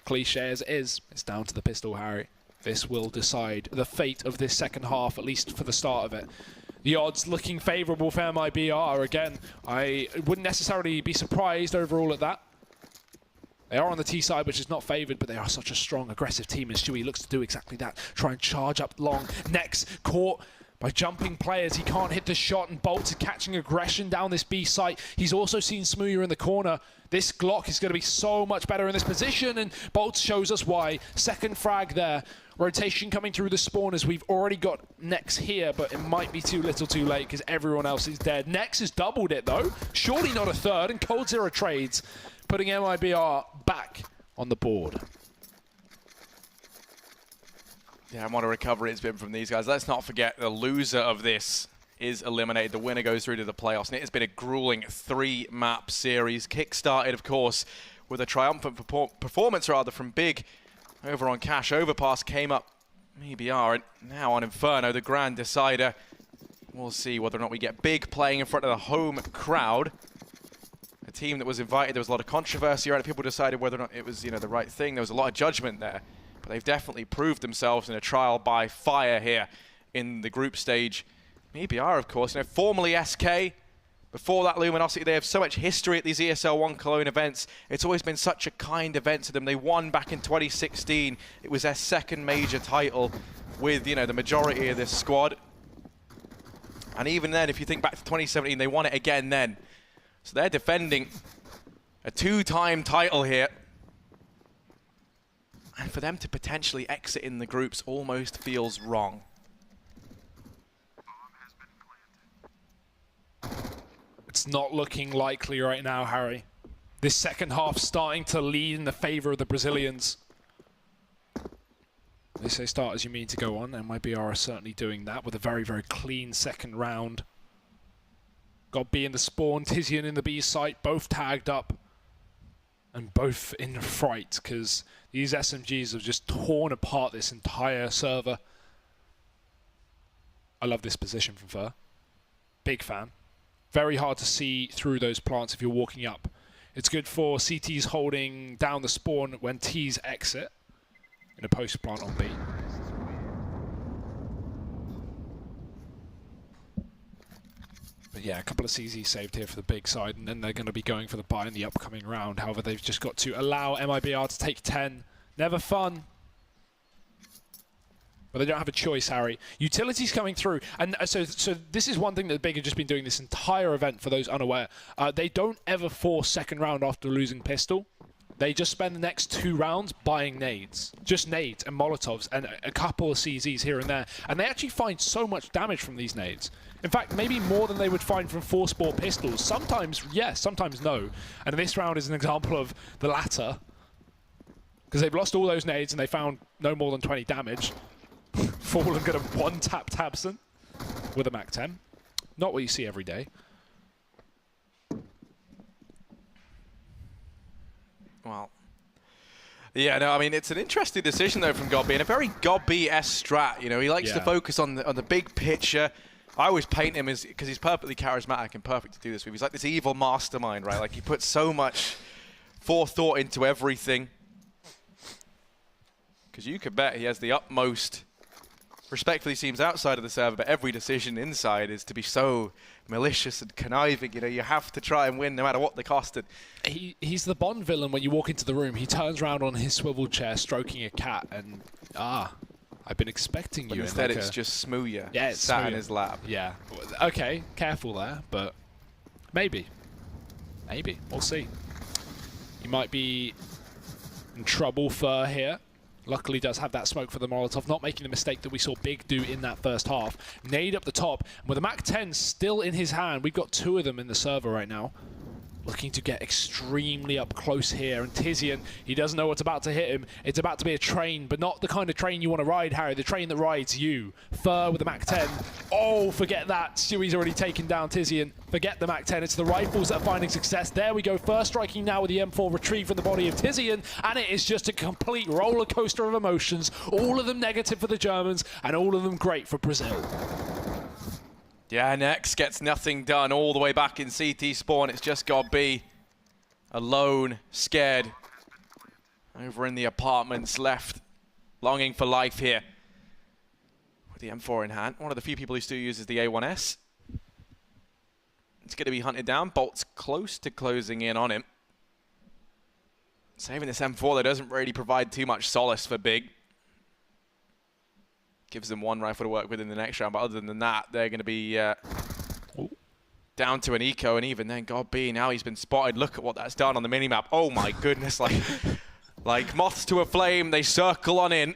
cliche as it is, it's down to the pistol, Harry. This will decide the fate of this second half, at least for the start of it. The odds looking favourable for mibr. Again, I wouldn't necessarily be surprised overall at that. They are on the T side, which is not favoured, but they are such a strong, aggressive team, and Stewie looks to do exactly that. Try and charge up long. Next, caught
By jumping players, he can't hit the shot, and Bolts is catching aggression down this B site. He's also seen Smooya in the corner. This Glock is going to be so much better in this position, and Bolts shows us why. Second frag there. Rotation coming through the spawn as we've already got Nex here, but it might be too little too late because everyone else is dead. Nex has doubled it though. Surely not a third, and coldzera trades, putting mibr back on the board.
Yeah, and what a recovery it's been from these guys. Let's not forget the loser of this is eliminated. The winner goes through to the playoffs, and it has been a grueling 3-map series. Kick-started, of course, with a triumphant performance from Big over on Cash. Overpass came up mibr, and now on Inferno, the grand decider. We'll see whether or not we get Big playing in front of the home crowd. A team that was invited, there was a lot of controversy around it. People decided whether or not it was, the right thing. There was a lot of judgment there. But they've definitely proved themselves in a trial by fire here in the group stage. mibr, of course, formerly SK. Before that, Luminosity, they have so much history at these ESL One Cologne events. It's always been such a kind event to them. They won back in 2016. It was their second major title with, the majority of this squad. And even then, if you think back to 2017, they won it again then. So they're defending a 2-time title here. And for them to potentially exit in the groups almost feels wrong.
It's not looking likely right now, Harry. This second half starting to lead in the favor of the Brazilians. They say start as you mean to go on, and mibr are certainly doing that with a very, very clean second round. Got B in the spawn, Tizian in the B site, both tagged up. And both in fright, because these SMGs have just torn apart this entire server. I love this position from Fer. Big fan. Very hard to see through those plants if you're walking up. It's good for CTs holding down the spawn when T's exit in a post plant on B. But yeah, a couple of CZs saved here for the big side, and then they're going to be going for the buy in the upcoming round. However, they've just got to allow mibr to take 10. Never fun. But they don't have a choice, Harry. Utilities coming through. And so this is one thing that Big have just been doing this entire event, for those unaware. They don't ever force second round after losing pistol. They just spend the next 2 rounds buying nades. Just nades and Molotovs and a couple of CZs here and there. And they actually find so much damage from these nades. In fact, maybe more than they would find from 4-sport pistols. Sometimes yes, sometimes no. And this round is an example of the latter. Because they've lost all those nades and they found no more than 20 damage. Fallen going to one-tap Tabson with a MAC-10. Not what you see every day.
Well, yeah, no, I mean, it's an interesting decision, though, from Godby, and a very Godby-esque strat. He likes to focus on the big picture. I always paint him as, because he's perfectly charismatic and perfect to do this with. He's like this evil mastermind, right? Like, he puts so much forethought into everything. Because you could bet he has the utmost, respectfully seems outside of the server, but every decision inside is to be so malicious and conniving. You have to try and win no matter what the cost.
He's the Bond villain when you walk into the room. He turns around on his swivel chair, stroking a cat, and I've been expecting
but
you.
Instead, it's just Smooya.
Yeah, it's
sat
Smooya
in his lap.
Yeah. Okay, careful there, but maybe. We'll see. He might be in trouble for here. Luckily does have that smoke for the Molotov, not making the mistake that we saw Big do in that first half. Nade up the top, and with a MAC-10 still in his hand, we've got 2 of them in the server right now. Looking to get extremely up close here, and Tizian, he doesn't know what's about to hit him. It's about to be a train, but not the kind of train you want to ride, Harry, the train that rides you. Fer with the MAC-10. Oh, forget that. Stewie's already taken down Tizian. Forget the MAC-10. It's the rifles that are finding success. There we go. Fer striking now with the M4 retrieved from the body of Tizian, and it is just a complete roller coaster of emotions. All of them negative for the Germans, and all of them great for Brazil.
Yeah, Nex gets nothing done all the way back in CT spawn. It's just Godby alone, scared, over in the apartments, left, longing for life here. With the M4 in hand, one of the few people who still uses the A1S. It's going to be hunted down. Bolt's close to closing in on him. Saving this M4 that doesn't really provide too much solace for Big. gives them one rifle to work with in the next round, but other than that, they're going to be down to an eco, and even then, God B, now he's been spotted. Look at what that's done on the minimap. Oh my goodness, like moths to a flame, they circle on in.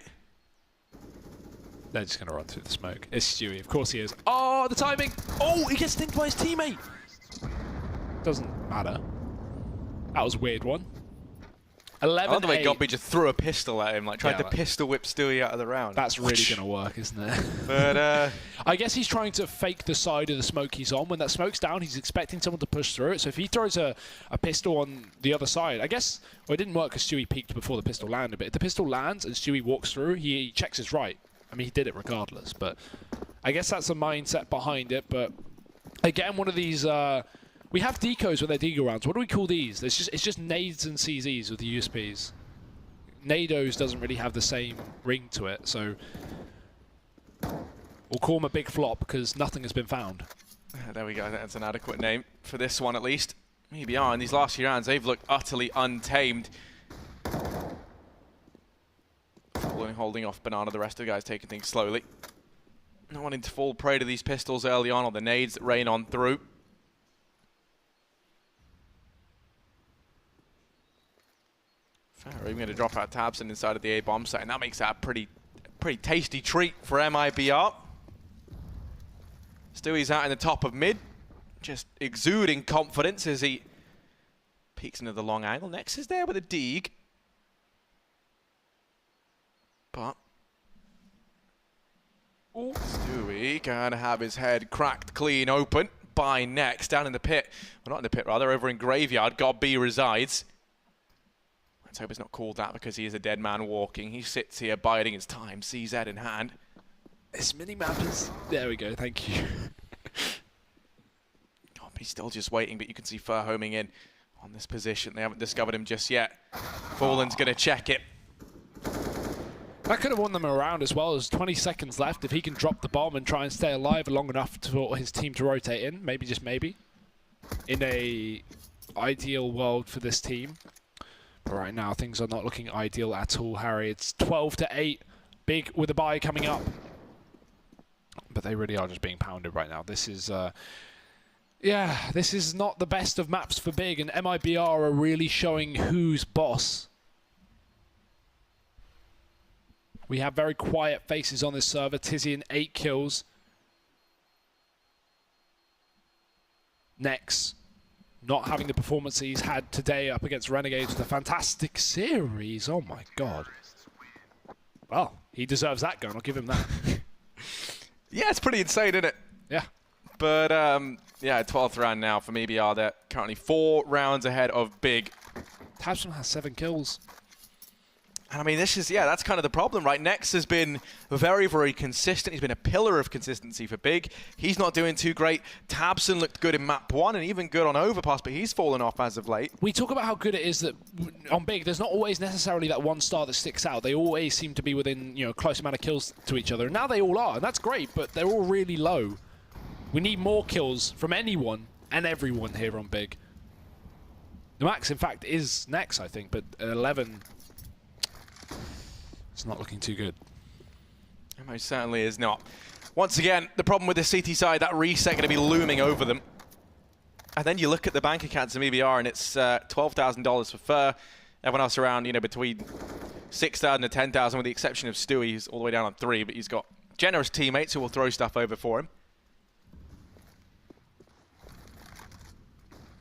They're just going to run through the smoke. It's Stewie, of course he is. Oh, the timing! Oh, he gets stinked by his teammate! Doesn't matter. That was a weird one. 11.
I love the way Godby just threw a pistol at him, like tried to pistol whip Stewie out of the round.
That's really going to work, isn't it?
But
I guess he's trying to fake the side of the smoke he's on. When that smoke's down, he's expecting someone to push through it. So if he throws a pistol on the other side, I guess, well, it didn't work because Stewie peeked before the pistol landed. But if the pistol lands and Stewie walks through, he checks his right. I mean, he did it regardless. But I guess that's the mindset behind it. But again, one of these... we have decos with their deagle rounds. What do we call these? It's just nades and CZs with the USPs. Nados doesn't really have the same ring to it, so we'll call them a big flop because nothing has been found.
There we go. That's an adequate name for this one, at least. mibr in these last few rounds, they've looked utterly untamed. Holding off Banana, the rest of the guys taking things slowly. Not wanting to fall prey to these pistols early on, or the nades that rain on through. We're even going to drop out Tabson inside of the A-bomb site, and that makes that a pretty tasty treat for mibr. Stewie's out in the top of mid, just exuding confidence as he peeks into the long angle. Next is there with a Deeg. But Stewie gonna have his head cracked clean open by Next down in the pit. Well, not in the pit, rather, over in Graveyard. God B resides. Let's hope it's not called that because he is a dead man walking. He sits here biding his time, CZ in hand.
This mini-map is... There we go, thank you.
God, he's still just waiting, but you can see Fur homing in on this position. They haven't discovered him just yet. Fallen's going to check it.
That could have won them a round as well. There's 20 seconds left. If he can drop the bomb and try and stay alive long enough for his team to rotate in, maybe, just maybe, in a ideal world for this team. But right now, things are not looking ideal at all, Harry. It's 12-8. Big with a bye coming up. But they really are just being pounded right now. This is, yeah, this is not the best of maps for Big. And mibr are really showing who's boss. We have very quiet faces on this server. Tizian, 8 kills. Next. Not having the performance he's had today up against Renegades with a fantastic series. Oh my god. Well, he deserves that gun. I'll give him that.
Yeah, it's pretty insane, isn't it?
Yeah.
But, yeah, 12th round now for mibr. They're currently 4 rounds ahead of Big.
Tabson has 7 kills.
And I mean, this is, yeah, that's kind of the problem, right? Next has been very, very consistent. He's been a pillar of consistency for Big. He's not doing too great. Tabson looked good in map 1 and even good on Overpass, but he's fallen off as of late.
We talk about how good it is that on Big, there's not always necessarily that one star that sticks out. They always seem to be within, you know, close amount of kills to each other. And now they all are, and that's great, but they're all really low. We need more kills from anyone and everyone here on Big. The max, in fact, is Next, I think, but 11... It's not looking too good.
It most certainly is not. Once again, the problem with the CT side, that reset going to be looming over them. And then you look at the bank accounts of mibr, and it's $12,000 for Fur. Everyone else around, you know, between 6,000 and 10,000, with the exception of Stewie, who's all the way down on 3, but he's got generous teammates who will throw stuff over for him.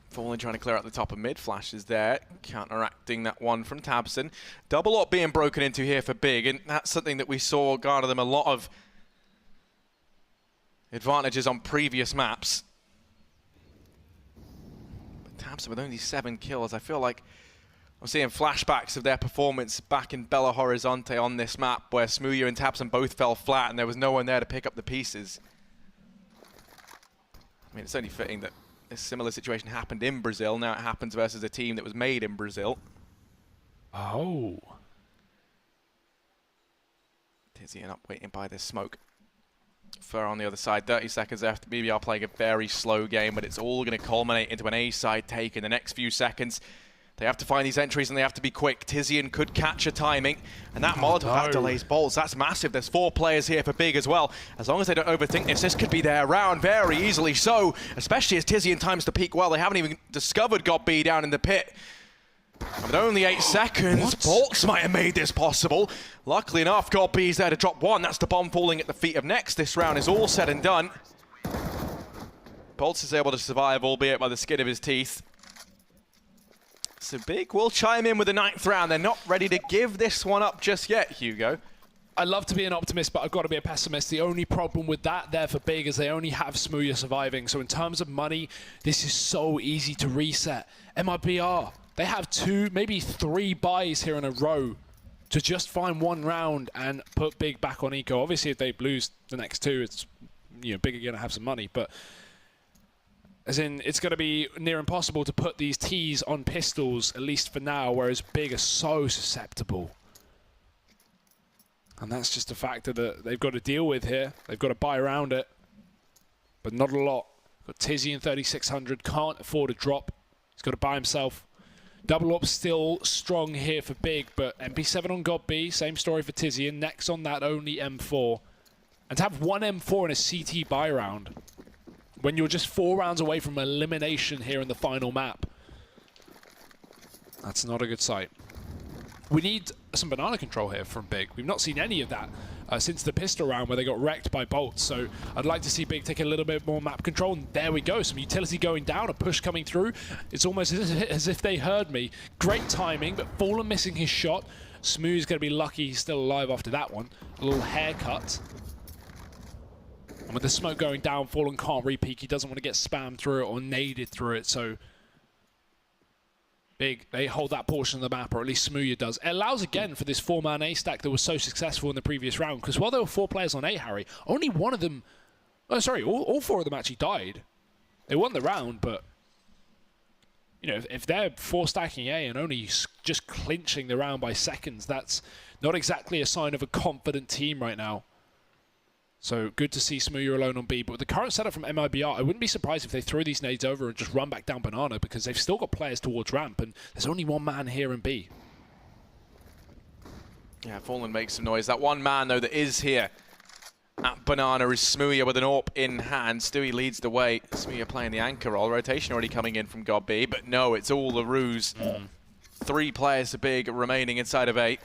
Fallen trying to clear out the top of mid. Flash is there, counteracting that one from Tabson. Double up being broken into here for Big, and that's something that we saw garner them a lot of advantages on previous maps. But Tabson with only 7 kills, I feel like I'm seeing flashbacks of their performance back in Belo Horizonte on this map, where Smooya and Tabson both fell flat and there was no one there to pick up the pieces. I mean, it's only fitting that a similar situation happened in Brazil. Now it happens versus a team that was made in Brazil.
Oh.
Tizian up waiting by this smoke. Fur on the other side, 30 seconds left. mibr playing a very slow game, but it's all going to culminate into an A-side take in the next few seconds. They have to find these entries and they have to be quick. Tizian could catch a timing, and that Molotov that delays bolts. That's massive. There's 4 players here for Big as well. As long as they don't overthink this could be their round very easily so, especially as Tizian times the peak well. They haven't even discovered God B down in the pit. With only 8 seconds, bolts might have made this possible. Luckily enough, God B's there to drop 1. That's the bomb falling at the feet of Next. This round is all said and done. Bolts is able to survive, albeit by the skin of his teeth. So Big will chime in with the 9th round. They're not ready to give this one up just yet, Hugo.
I love to be an optimist, but I've got to be a pessimist. The only problem with that there for Big is they only have Smooya surviving. So in terms of money, this is so easy to reset. mibr, they have 2, maybe 3 buys here in a row to just find 1 round and put Big back on eco. Obviously, if they lose the next 2, it's, you know, Big are going to have some money, but as in, it's going to be near impossible to put these Ts on pistols, at least for now, whereas Big are so susceptible. And that's just a factor that they've got to deal with here. They've got to buy around it, but not a lot. Got Tizian 3600, can't afford a drop. He's got to buy himself. Double up still strong here for Big, but MP7 on God B, same story for Tizian. Next on that, only M4. And to have 1 M4 in a CT buy round, when you're just 4 rounds away from elimination here in the final map, that's not a good sight. We need some banana control here from Big. We've not seen any of that since the pistol round where they got wrecked by bolts. So I'd like to see Big take a little bit more map control. And there we go. Some utility going down, a push coming through. It's almost as if they heard me. Great timing, but Fallen missing his shot. Smooth's going to be lucky he's still alive after that one. A little haircut. And with the smoke going down, Fallen can't re-peek. He doesn't want to get spammed through it or naded through it. So Big, they hold that portion of the map, or at least Smooya does. It allows, again, for this 4-man A stack that was so successful in the previous round, because while there were 4 players on A, Harry, only one of them... Oh, sorry, all 4 of them actually died. They won the round, but... You know, if they're 4-stacking A and only just clinching the round by seconds, that's not exactly a sign of a confident team right now. So good to see Smooya alone on B, but with the current setup from mibr, I wouldn't be surprised if they throw these nades over and just run back down Banana, because they've still got players towards ramp, and there's only 1 man here in B.
Yeah, Fallen makes some noise. That 1 man, though, that is here at Banana is Smooya with an AWP in hand. Stewie leads the way. Smooya playing the anchor role. Rotation already coming in from God B, but no, it's all a ruse. 3 players to Big remaining inside of A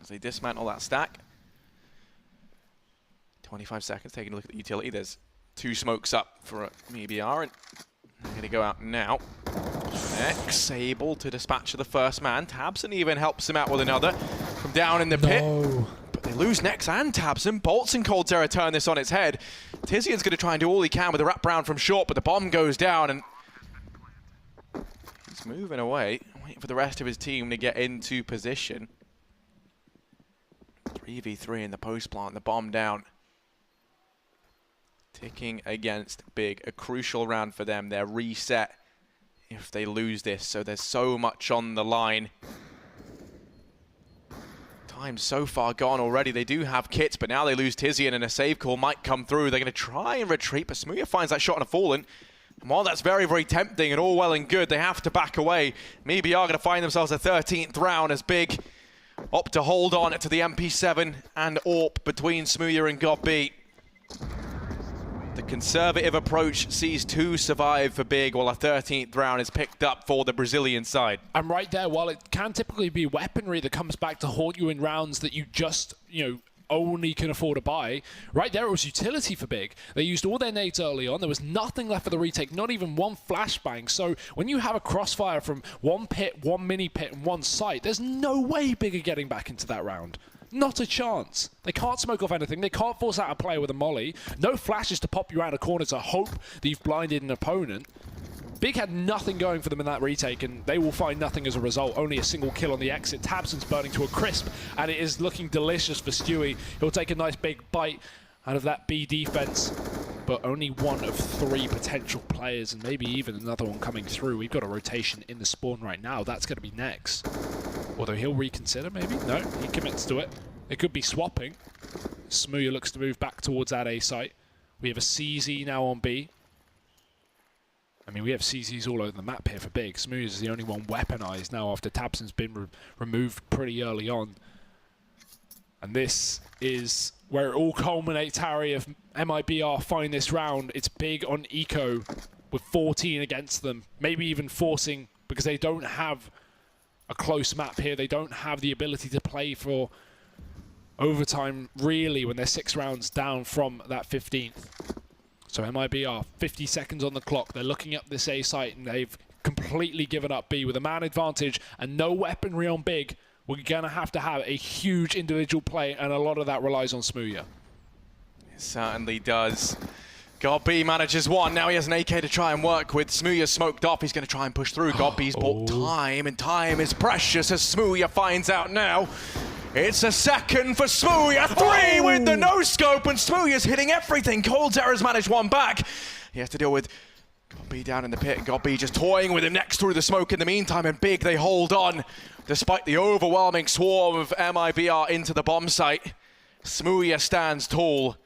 as they dismantle that stack. 25 seconds, taking a look at the utility. There's 2 smokes up for mibr, and they're going to go out now. X able to dispatch the first man. Tabson even helps him out with another from down in the pit. But they lose Nex and Tabson. Bolts and coldzera turn this on its head. Tizian's going to try and do all he can with a wrap round from short, but the bomb goes down, and he's moving away, waiting for the rest of his team to get into position. 3v3 in the post plant, the bomb down. Ticking against Big, a crucial round for them. They're reset if they lose this, so there's so much on the line. Time's so far gone already. They do have kits, but now they lose Tizian, and a save call might come through. They're going to try and retreat, but Smooya finds that shot on a Fallen. And while that's very, very tempting and all well and good, they have to back away. mibr are going to find themselves a 13th round as Big opt to hold on to the MP7 and AWP between Smooya and God B. The conservative approach sees 2 survive for Big, while a 13th round is picked up for the Brazilian side.
And right there, while it can typically be weaponry that comes back to haunt you in rounds that you just, only can afford to buy, right there it was utility for Big. They used all their nades early on. There was nothing left for the retake, not even 1 flashbang. So when you have a crossfire from 1 pit, 1 mini pit, and 1 site, there's no way Big are getting back into that round. Not a chance. They can't smoke off anything. They can't force out a player with a molly. No flashes to pop you around a corner to hope that you've blinded an opponent. Big had nothing going for them in that retake, and they will find nothing as a result. Only a single kill on the exit. Tabson's burning to a crisp, and it is looking delicious for Stewie. He'll take a nice big bite out of that B defense, but only 1 of 3 potential players, and maybe even another one coming through. We've got a rotation in the spawn right now. That's going to be next. Although he'll reconsider, maybe? No, he commits to it. It could be swapping. Smooya looks to move back towards that A site. We have a CZ now on B. I mean, we have CZs all over the map here for Big. Smooth is the only one weaponized now after tabseN's been removed pretty early on. And this is where it all culminates, Harry. If mibr find this round, it's Big on Eco with 14 against them. Maybe even forcing, because they don't have a close map here. They don't have the ability to play for overtime, really, when they're 6 rounds down from that 15th. So mibr, 50 seconds on the clock. They're looking up this A site, and they've completely given up B with a man advantage and no weaponry on Big. We're going to have a huge individual play, and a lot of that relies on Smooya.
It certainly does. GodB manages one. Now he has an AK to try and work with. Smooya smoked off. He's going to try and push through. GodB's bought time, and time is precious as Smooya finds out now. It's a second for Smooya. 3 with the no-scope, and Smooya's hitting everything. coldzera's managed one back. He has to deal with GodB down in the pit. GodB just toying with him next through the smoke in the meantime, and Big, they hold on. Despite the overwhelming swarm of mibr into the bomb site, Smooya stands tall.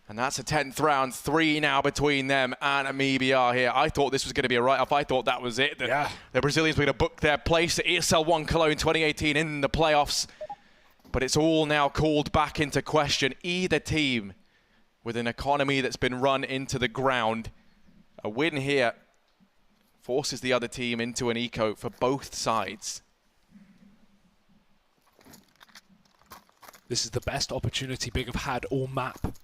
And that's a 10th round, 3 now between them and mibr here. I thought this was going to be a write-off. I thought that was it. The Brazilians were going to book their place at ESL One Cologne 2018 in the playoffs. But it's all now called back into question. Either team with an economy that's been run into the ground. A win here forces the other team into an eco for both sides.
This is the best opportunity Big have had all map.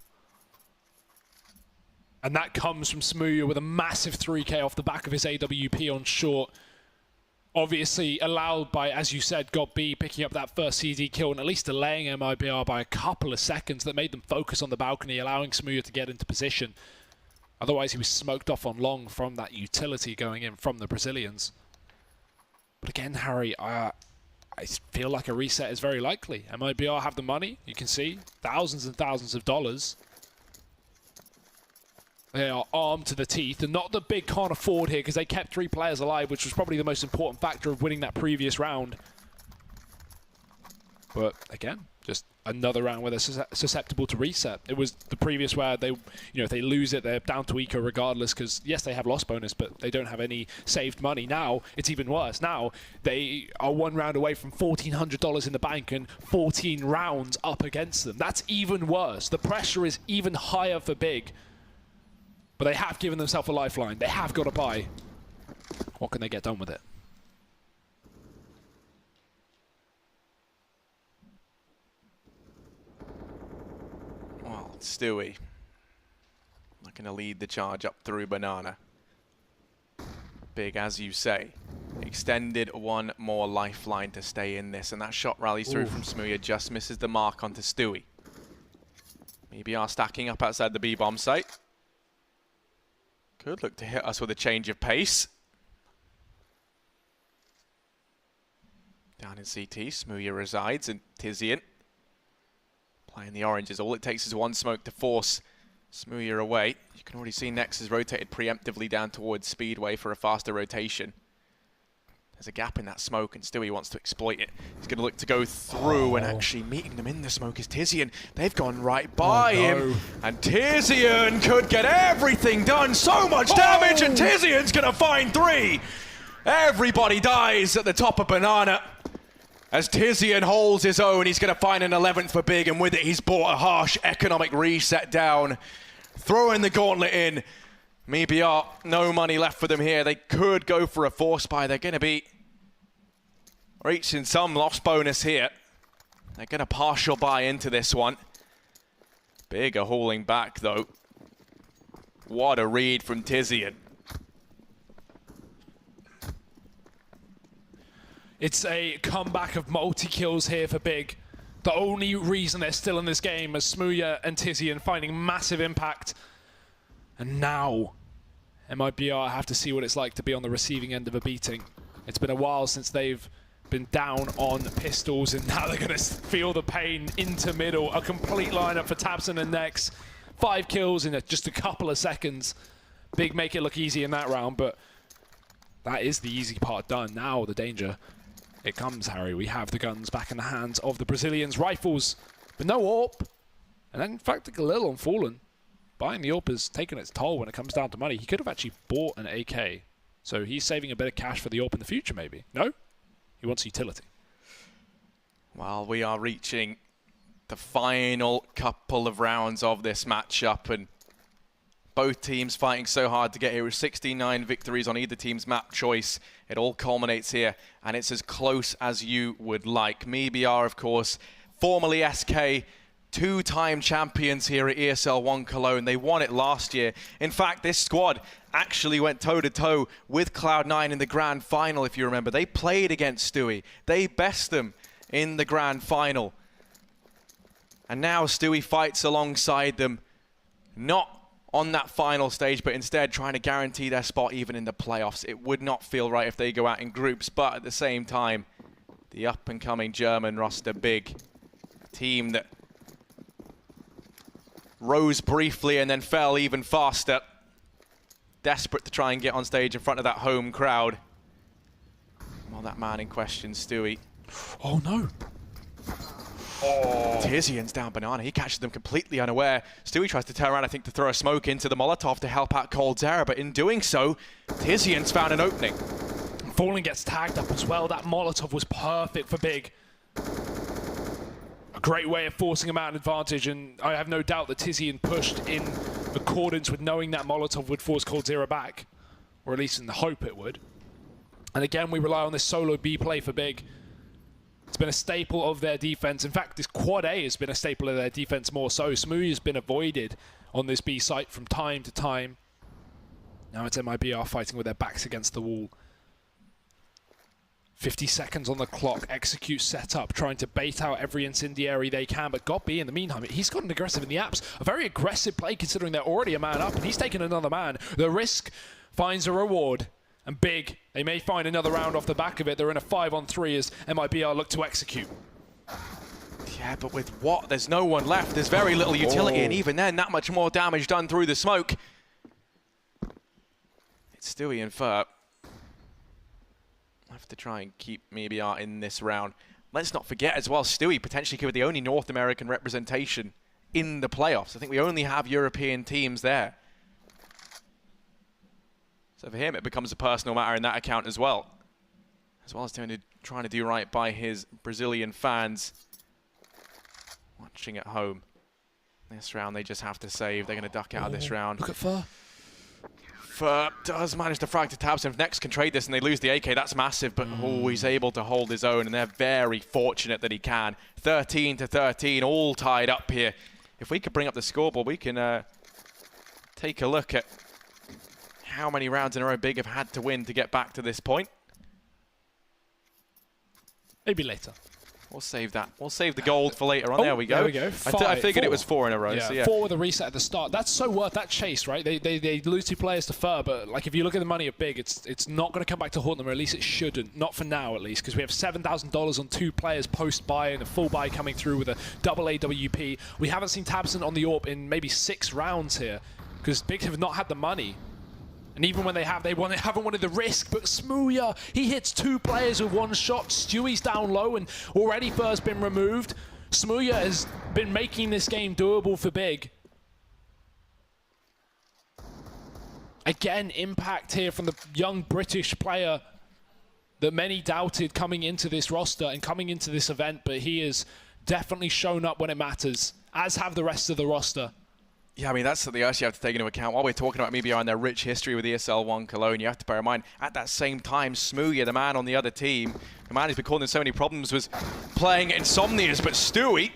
And that comes from Smooya with a massive 3K off the back of his AWP on short. Obviously allowed by, as you said, GodB picking up that first CZ kill and at least delaying mibr by a couple of seconds that made them focus on the balcony, allowing Smooya to get into position. Otherwise, he was smoked off on long from that utility going in from the Brazilians. But again, Harry, I feel like a reset is very likely. mibr have the money, you can see, thousands and thousands of dollars. They are armed to the teeth, and not that Big can't afford here because they kept 3 players alive, which was probably the most important factor of winning that previous round. But again, just another round where they're susceptible to reset. It was the previous where they, if they lose it, they're down to eco regardless because, yes, they have loss bonus, but they don't have any saved money. Now, it's even worse. Now, they are 1 round away from $1,400 in the bank and 14 rounds up against them. That's even worse. The pressure is even higher for Big. But they have given themselves a lifeline. They have got to buy. What can they get done with it?
Well, Stewie looking to lead the charge up through Banana. Big, as you say, extended 1 more lifeline to stay in this, and that shot rallies through from Smooya, just misses the mark onto Stewie. mibr stacking up outside the B-bomb site. Could look to hit us with a change of pace. Down in CT, Smooya resides, and Tizian playing the oranges. All it takes is 1 smoke to force Smooya away. You can already see Nex has rotated preemptively down towards Speedway for a faster rotation. There's a gap in that smoke, and Stewie wants to exploit it. He's going to look to go through, and actually meeting them in the smoke is Tizian. They've gone right by him, and Tizian could get everything done. So much damage, and Tizian's going to find 3. Everybody dies at the top of Banana. As Tizian holds his own, he's going to find an 11th for Big, and with it, he's brought a harsh economic reset down. Throwing the gauntlet in. mibr, no money left for them here. They could go for a force buy. They're going to be reaching some loss bonus here. They're going to partial buy into this one. Big are hauling back, though. What a read from Tizian.
It's a comeback of multi-kills here for Big. The only reason they're still in this game is Smooya and Tizian finding massive impact. And now, mibr have to see what it's like to be on the receiving end of a beating. It's been a while since they've been down on pistols, and now they're going to feel the pain into middle. A complete lineup for tabseN and Nex. 5 kills in just a couple of seconds. Big make it look easy in that round, but that is the easy part done. Now the danger. It comes, Harry. We have the guns back in the hands of the Brazilians. Rifles, but no AWP. And then, in fact, a little on Fallen. buying the AWP has taken its toll when it comes down to money. He could have actually bought an AK. So he's saving a bit of cash for the AWP in the future, maybe. No? He wants utility.
Well, we are reaching the final couple of rounds of this matchup, and both teams fighting so hard to get here with 69 victories on either team's map choice. It all culminates here, and it's as close as you would like. mibr, of course, formerly SK, two-time champions here at ESL One Cologne. They won it last year. In fact, this squad actually went toe-to-toe with Cloud9 in the grand final, if you remember. They played against Stewie. They best them in the grand final. And now Stewie fights alongside them, not on that final stage, but instead trying to guarantee their spot even in the playoffs. It would not feel right if they go out in groups, but at the same time, the up-and-coming German roster, big team that rose briefly and then fell even faster, desperate to try and get on stage in front of that home crowd. Well, that man in question, Stewie.
Oh, no.
Oh. Tizian's down banana. He catches them completely unaware. Stewie tries to turn around, I think, to throw a smoke into the Molotov to help out coldzera, but in doing so, Tizian's found an opening.
Fallen gets tagged up as well. That Molotov was perfect for Big. A great way of forcing him out an advantage, and I have no doubt that Tizian pushed in accordance with knowing that Molotov would force coldzera back, or at least in the hope it would. And again, we rely on this solo B play for Big. It's been a staple of their defense. In fact, this quad A has been a staple of their defense more so. Smoothie has been avoided on this B site from time to time. Now it's mibr fighting with their backs against the wall. 50 seconds on the clock. Execute setup, trying to bait out every incendiary they can. But Gobby, in the meantime, he's gotten aggressive in the apps. A very aggressive play considering they're already a man up, and he's taken another man. The risk finds a reward. And Big, they may find another round off the back of it. They're in a 5-on-3 as mibr look to execute.
Yeah, but with what? There's no one left. There's very little utility, and even then, that much more damage done through the smoke. It's Stewie and Fur. Have to try and keep mibr in this round. Let's not forget as well, Stewie potentially could be the only North American representation in the playoffs. I think we only have European teams there. So for him, it becomes a personal matter in that account as well as trying to do right by his Brazilian fans watching at home. This round, they just have to save. They're going to duck out of this round.
Look at Fur.
Fur does manage to frag to tabs, and if Next can trade this and they lose the AK, that's massive, but he's able to hold his own, and they're very fortunate that he can. 13-13, all tied up here. If we could bring up the scoreboard, we can take a look at how many rounds in a row Big have had to win to get back to this point.
Maybe later.
We'll save that. We'll save the gold for later on. There we go.
There we go.
I figured it was 4 in a row.
Yeah,
so yeah.
4 with a reset at the start. That's so worth that chase, right? They lose 2 players to Fur, but like if you look at the money of Big, it's not going to come back to haunt them, or at least it shouldn't. Not for now, at least, because we have $7,000 on 2 players post-buy and a full buy coming through with a double AWP. We haven't seen Tabson on the AWP in maybe 6 rounds here, because Big have not had the money. And even when they have, haven't wanted the risk. But Smooya, he hits 2 players with 1 shot. Stewie's down low, and already Fur's been removed. Smooya has been making this game doable for Big. Again, impact here from the young British player that many doubted coming into this roster and coming into this event. But he has definitely shown up when it matters, as have the rest of the roster.
Yeah, I mean, that's something else you have to take into account. While we're talking about mibr and their rich history with ESL One Cologne, you have to bear in mind, at that same time, Smooya, the man on the other team, the man who's been causing so many problems, was playing Insomnias, but Stewie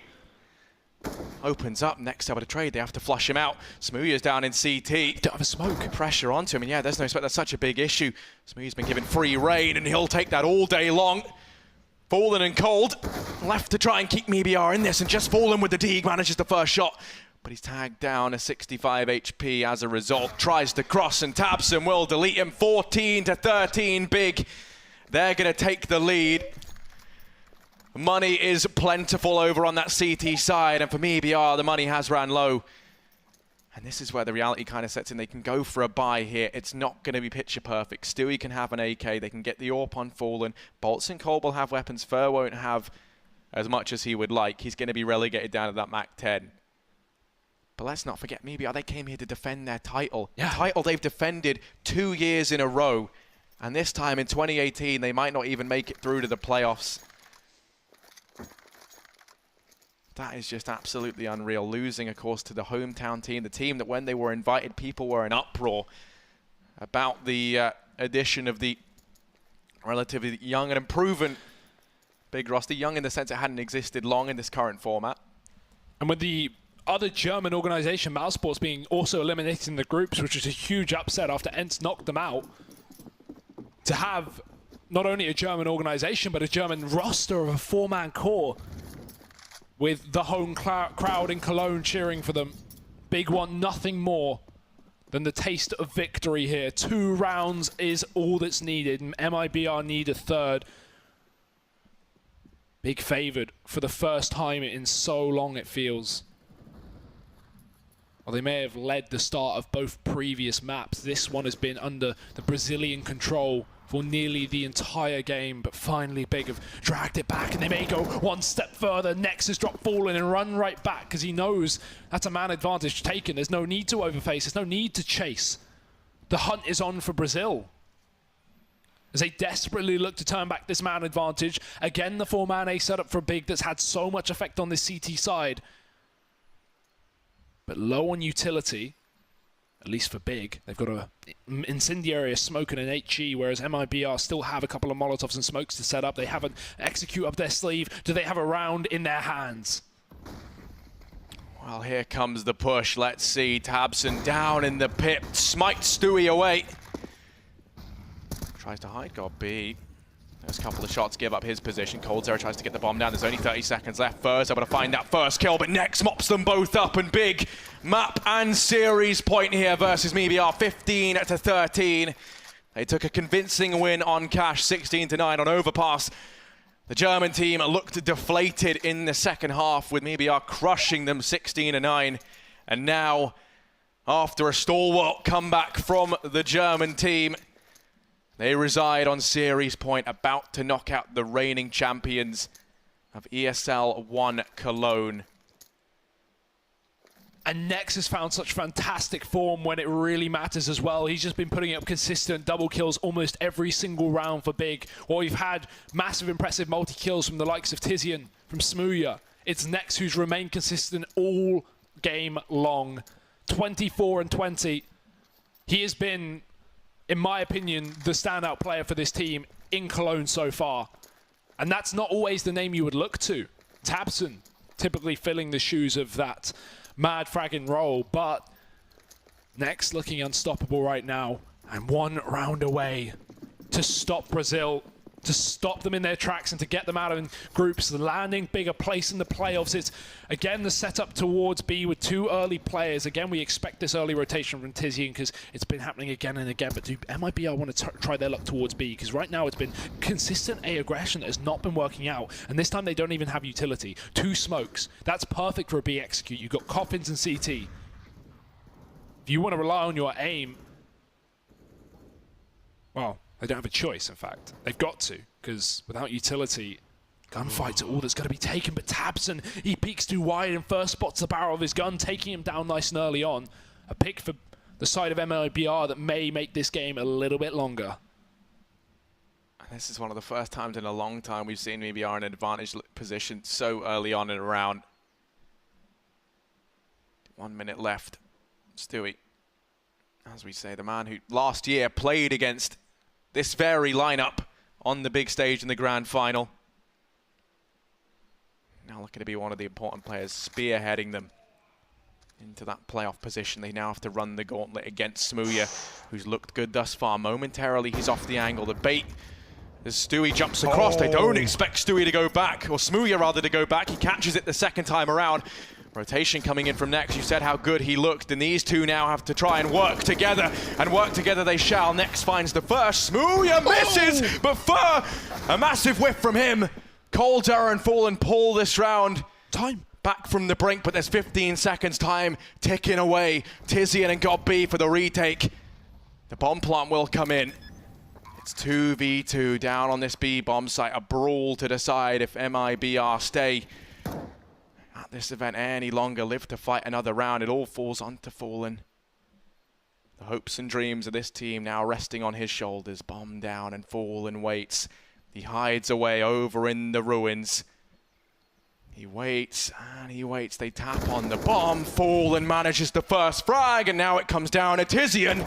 opens up next over to trade. They have to flush him out. Smooya's down in CT.
Don't have a smoke.
Pressure onto him, and yeah, there's no smoke. That's such a big issue. Smooya's been given free reign, and he'll take that all day long. Fallen and Cold, left to try and keep mibr in this, and just Fallen with the Deeg manages the first shot. But he's tagged down a 65 HP as a result. Tries to cross and Tabson will delete him. 14-13 Big. They're going to take the lead. Money is plentiful over on that CT side. And for mibr, the money has ran low. And this is where the reality kind of sets in. They can go for a buy here. It's not going to be picture perfect. Stewie can have an AK. They can get the AWP on Fallen. Bolts and Cole will have weapons. Fur won't have as much as he would like. He's going to be relegated down to that MAC 10. But let's not forget, maybe they came here to defend their title.
Yeah.
The title they've defended 2 years in a row. And this time in 2018, they might not even make it through to the playoffs. That is just absolutely unreal. Losing, of course, to the hometown team. The team that when they were invited, people were in uproar about the addition of the relatively young and unproven big roster. Young in the sense it hadn't existed long in this current format.
And with the other German organization, Mousesports, being also eliminated in the groups, which was a huge upset after Ents knocked them out, to have not only a German organization, but a German roster of a 4-man core with the home crowd in Cologne cheering for them. Big want nothing more than the taste of victory here. 2 rounds is all that's needed, and mibr need a third. Big favored for the first time in so long, it feels. Well, they may have led the start of both previous maps. This one has been under the Brazilian control for nearly the entire game, but finally Big have dragged it back, and they may go one step further. Nex has dropped Fallen and run right back because he knows that's a man advantage taken. There's no need to overface. There's no need to chase. The hunt is on for Brazil as they desperately look to turn back this man advantage. Again, the 4-man A setup for Big that's had so much effect on this CT side. But low on utility, at least for Big. They've got a incendiary, smoke, and an HE, whereas mibr still have a couple of Molotovs and smokes to set up. They have an execute up their sleeve. Do they have a round in their hands?
Well, here comes the push. Let's see. Tabson down in the pit. Smite Stewie away. Tries to hide God B. There's a couple of shots, give up his position. coldzera tries to get the bomb down. There's only 30 seconds left. Fur's able to find that first kill, but Nex mops them both up, and Big map and series point here versus mibr, 15-13. They took a convincing win on Cash, 16-9 on Overpass. The German team looked deflated in the second half, with mibr crushing them 16-9. And now, after a stalwart comeback from the German team, they reside on series point, about to knock out the reigning champions of ESL One Cologne.
And Nex has found such fantastic form when it really matters as well. He's just been putting up consistent double kills almost every single round for Big. While we've had massive, impressive multi-kills from the likes of Tizian, from Smooya, it's Nex who's remained consistent all game long. 24-20. He has been, in my opinion, the standout player for this team in Cologne so far. And that's not always the name you would look to. Tabson typically filling the shoes of that mad fragging role, but Nex looking unstoppable right now, and 1 round away to stop Brazil, to stop them in their tracks and to get them out of groups, landing Big place in the playoffs. It's again the setup towards B with 2 early players. Again, we expect this early rotation from Tizian because it's been happening again and again, but do mibr want to try their luck towards B? Because right now it's been consistent A aggression that has not been working out, and this time they don't even have utility. 2 smokes, that's perfect for a B execute. You've got Coffins and CT. If you want to rely on your aim, well, they don't have a choice, in fact. They've got to, because without utility, gunfights are all that's going to be taken. But Tabson, he peeks too wide and first spots the barrel of his gun, taking him down nice and early on. A pick for the side of mibr that may make this game a little bit longer.
This is one of the first times in a long time we've seen mibr in an advantage position so early on in a round. 1 minute left. Stewie, as we say, the man who last year played against this very lineup on the big stage in the grand final. Now looking to be one of the important players, spearheading them into that playoff position. They now have to run the gauntlet against Smooya, who's looked good thus far. Momentarily, he's off the angle. The bait, as Stewie jumps across, they don't expect Stewie to go back, or Smooya rather to go back. He catches it the second time around. Rotation coming in from Nex. You said how good he looked, and these two now have to try and work together, and work together they shall. Nex finds the first. Smooya misses, but Fur, a massive whiff from him. coldzera and Fallen pull this round.
Time
back from the brink, but there's 15 seconds time ticking away. Tizian and God B for the retake. The bomb plant will come in. It's 2v2 down on this B bomb site. A brawl to decide if mibr stay at this event any longer, live to fight another round. It all falls onto Fallen. The hopes and dreams of this team now resting on his shoulders. Bomb down and Fallen waits. He hides away over in the ruins. He waits and he waits. They tap on the bomb. Fallen manages the first frag, and now it comes down to Tizian.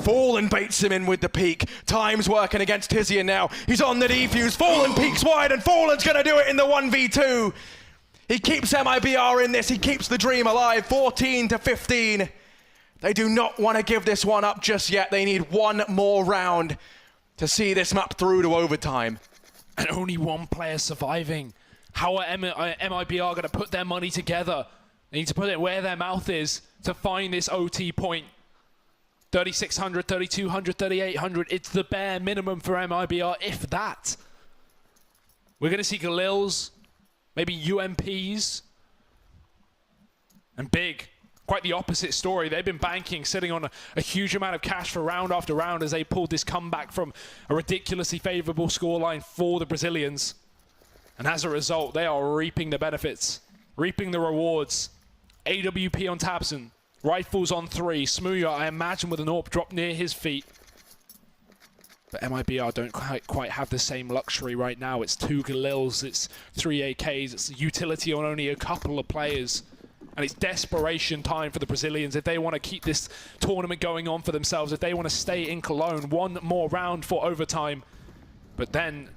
Fallen baits him in with the peek. Time's working against Tizian now. He's on the defuse. Fallen peeks wide, and Fallen's going to do it in the 1v2. He keeps mibr in this. He keeps the dream alive. 14-15. They do not want to give this one up just yet. They need one more round to see this map through to overtime.
And only one player surviving. How are mibr going to put their money together? They need to put it where their mouth is to find this OT point. 3,600, 3,200, 3,800. It's the bare minimum for mibr, if that. We're going to see Galils, maybe UMPs. And Big, quite the opposite story. They've been banking, sitting on a huge amount of cash for round after round as they pulled this comeback from a ridiculously favorable scoreline for the Brazilians. And as a result, they are reaping the benefits, reaping the rewards. AWP on Tabson, rifles on 3. Smooya, I imagine, with an AWP drop near his feet. But mibr don't quite have the same luxury right now. It's 2 Galils, it's 3 AKs, it's utility on only a couple of players. And it's desperation time for the Brazilians if they want to keep this tournament going on for themselves, if they want to stay in Cologne. One more round for overtime. But then,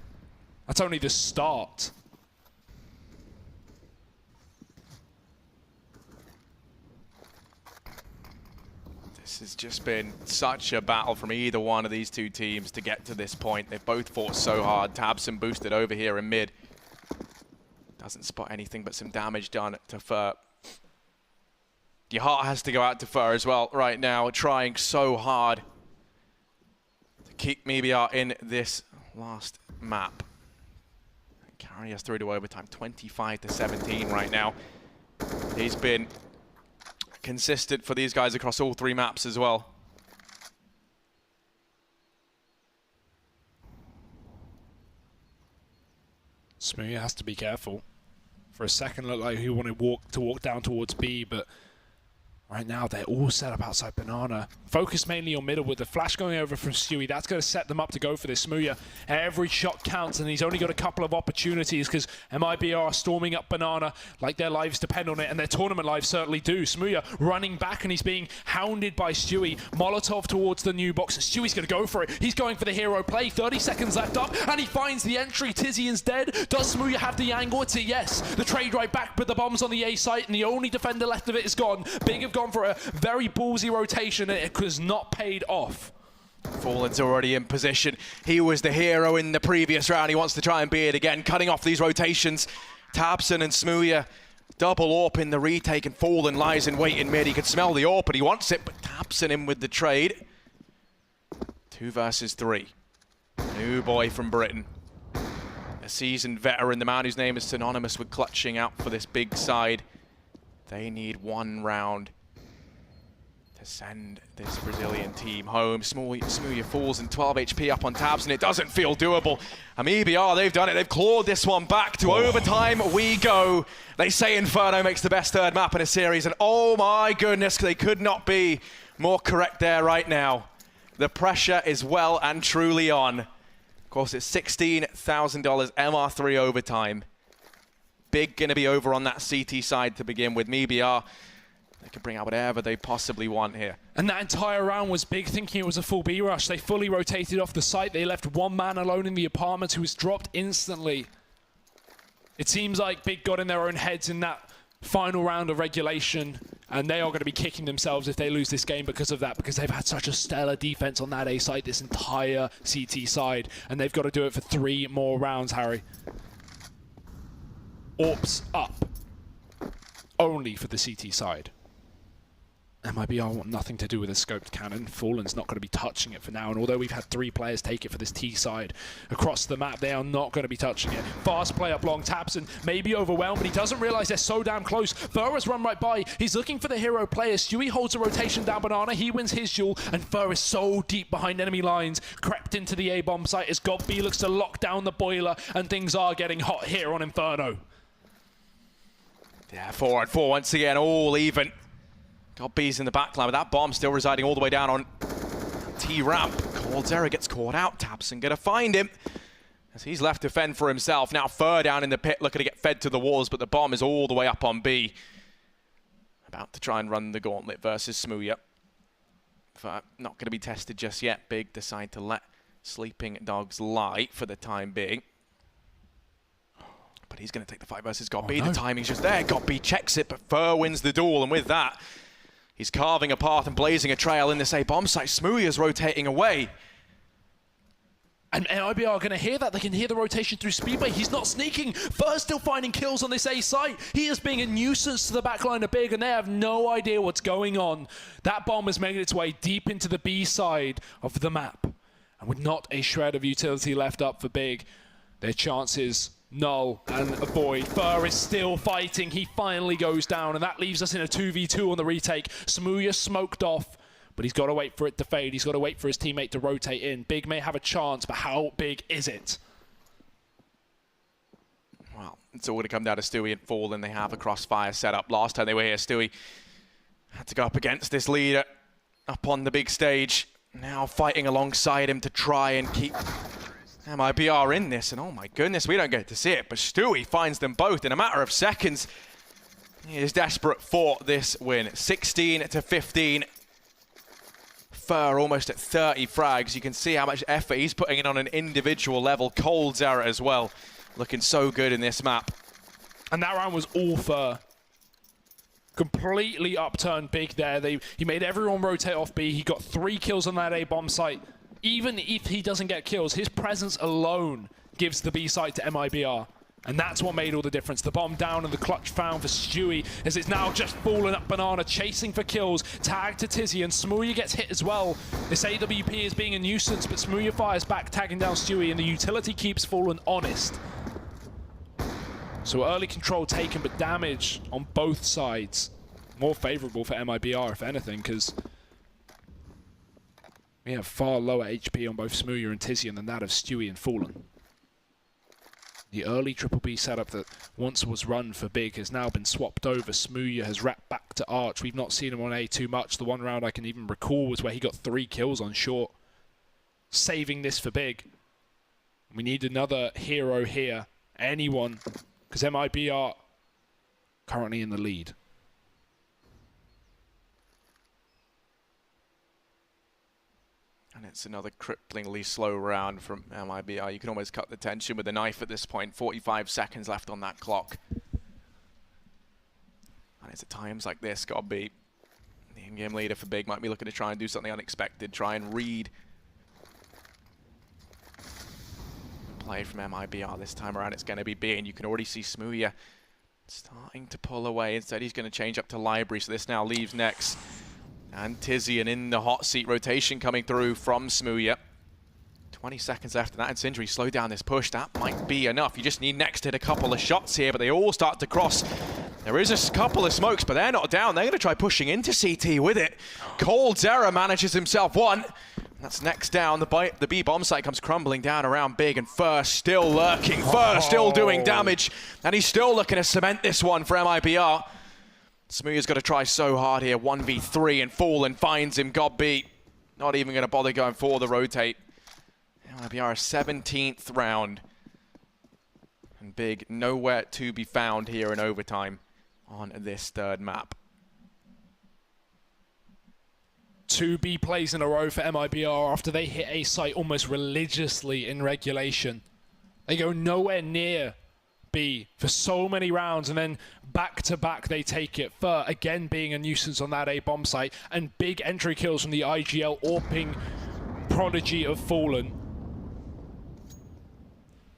that's only the start.
This has just been such a battle from either one of these two teams to get to this point. They've both fought so hard. Tabson boosted over here in mid. Doesn't spot anything but some damage done to Fur. Your heart has to go out to Fur as well right now, trying so hard to keep mibr in this last map. Carry us through to overtime, 25-17 right now. He's been consistent for these guys across all 3 maps as well.
Smooya has to be careful. For a second, looked like he wanted to walk down towards B, but right now they're all set up outside Banana. Focus mainly on middle with the flash going over from Stewie. That's going to set them up to go for this. Smooya, every shot counts, and he's only got a couple of opportunities because mibr are storming up Banana like their lives depend on it, and their tournament lives certainly do. Smooya running back, and he's being hounded by Stewie. Molotov towards the new box. Stewie's going to go for it. He's going for the hero play. 30 seconds left up, and he finds the entry. Tizian's dead. Does Smooya have the angle? It's a yes. The trade right back, but the bomb's on the A site, and the only defender left of it is gone. Big have gone for a very ballsy rotation, and it was not paid off.
Fallen's already in position. He was the hero in the previous round. He wants to try and be it again, cutting off these rotations. Tabson and Smooya, double AWP in the retake, and Fallen lies in wait in mid. He can smell the AWP, but he wants it, but Tabson in with the trade. 2 versus 3. New boy from Britain. A seasoned veteran, the man whose name is synonymous with clutching out for this big side. They need one round to send this Brazilian team home. Smooya falls and 12 HP up on Tabs, and it doesn't feel doable. mibr, they've done it. They've clawed this one back to overtime. We go. They say Inferno makes the best 3rd map in a series, and oh my goodness, they could not be more correct there right now. The pressure is well and truly on. Of course, it's $16,000 MR3 overtime. Big going to be over on that CT side to begin with. mibr, they can bring out whatever they possibly want here.
And that entire round was Big thinking it was a full B rush. They fully rotated off the site. They left one man alone in the apartment who was dropped instantly. It seems like Big got in their own heads in that final round of regulation, and they are going to be kicking themselves if they lose this game because of that, because they've had such a stellar defense on that A site, this entire CT side, and they've got to do it for 3 more rounds, Harry. AWPs up. Only for the CT side. mibr want nothing to do with a scoped cannon. Fallen's not going to be touching it for now, and although we've had 3 players take it for this T side across the map, they are not going to be touching it. Fast play up long. Tabson may be overwhelmed, but he doesn't realize they're so damn close. Fur has run right by. He's looking for the hero player. Stewie holds a rotation down Banana. He wins his duel, and Fur is so deep behind enemy lines, crept into the A-bomb site as God B looks to lock down the boiler, and things are getting hot here on Inferno.
Yeah, 4-on-4 once again, all even. Got B's in the backline, but that bomb still residing all the way down on T-Ramp. coldzera gets caught out. tabseN gonna find him as he's left to fend for himself. Now Fur down in the pit looking to get fed to the walls, but the bomb is all the way up on B. About to try and run the gauntlet versus Smooya. Fur not going to be tested just yet. Big decide to let Sleeping Dogs lie for the time being. But he's going to take the fight versus GodB. The timing's just there. GodB checks it, but Fur wins the duel, and with that, he's carving a path and blazing a trail in this A bomb site. Smooya's rotating away.
And mibr are going to hear that. They can hear the rotation through Speedway. He's not sneaking. Fur's still finding kills on this A site. He is being a nuisance to the backline of Big, and they have no idea what's going on. That bomb has made its way deep into the B side of the map. And with not a shred of utility left up for Big, their chances null and a void. Fur is still fighting. He finally goes down, and that leaves us in a 2v2 on the retake. Smooya smoked off. But he's got to wait for it to fade. He's got to wait for his teammate to rotate in. Big may have a chance, but how big is it?
Well, it's all going to come down to Stewie and Fallen. They have a crossfire set up. Last time they were here, Stewie had to go up against this leader up on the big stage. Now fighting alongside him to try and keep mibr in this. And oh my goodness, we don't get to see it. But Stewie finds them both in a matter of seconds. He is desperate for this win. 16-15. Fur almost at 30 frags. You can see how much effort he's putting in on an individual level. coldzera as well, looking so good in this map.
And that round was all Fur. Completely upturned Big there. He made everyone rotate off B. He got 3 kills on that A bomb site. Even if he doesn't get kills, his presence alone gives the B site to mibr. And that's what made all the difference. The bomb down and the clutch found for Stewie as it's now just fallen up Banana, chasing for kills. Tag to Tizzy, and Smooya gets hit as well. This AWP is being a nuisance, but Smooya fires back, tagging down Stewie, and the utility keeps Fallen honest. So early control taken, but damage on both sides. More favorable for mibr, if anything, because we have far lower HP on both Smooya and Tizian than that of Stewie and Fallen. The early Triple B setup that once was run for Big has now been swapped over. Smooya has wrapped back to Arch. We've not seen him on A too much. The one round I can even recall was where he got 3 kills on short. Saving this for Big. We need another hero here. Anyone. Because mibr currently in the lead.
And it's another cripplingly slow round from mibr. You can almost cut the tension with a knife at this point. 45 seconds left on that clock. And it's at times like this, GodB, the in-game leader for Big, might be looking to try and do something unexpected, try and read the play from mibr this time around. It's going to be B, and you can already see Smooya starting to pull away. Instead, he's going to change up to Library, so this now leaves next. And Tizzy, and in the hot seat rotation coming through from Smooya. 20 seconds left, and that incendiary slow down this push. That might be enough. You just need next to hit a couple of shots here, but they all start to cross. There is a couple of smokes, but they're not down. They're going to try pushing into CT with it. coldzera manages himself one. That's next down. The B bomb site comes crumbling down around Big, and Fur still lurking. Fur still doing damage, and he's still looking to cement this one for mibr. Smooya's got to try so hard here. 1v3, and Fallen finds him. GodB not even going to bother going for the rotate. mibr 17th round. And Big nowhere to be found here in overtime on this third map.
2 B plays in a row for mibr after they hit A site almost religiously in regulation. They go nowhere near B for so many rounds, and then back to back they take it. Fur again being a nuisance on that A bomb site, and big entry kills from the IGL AWPing prodigy of Fallen.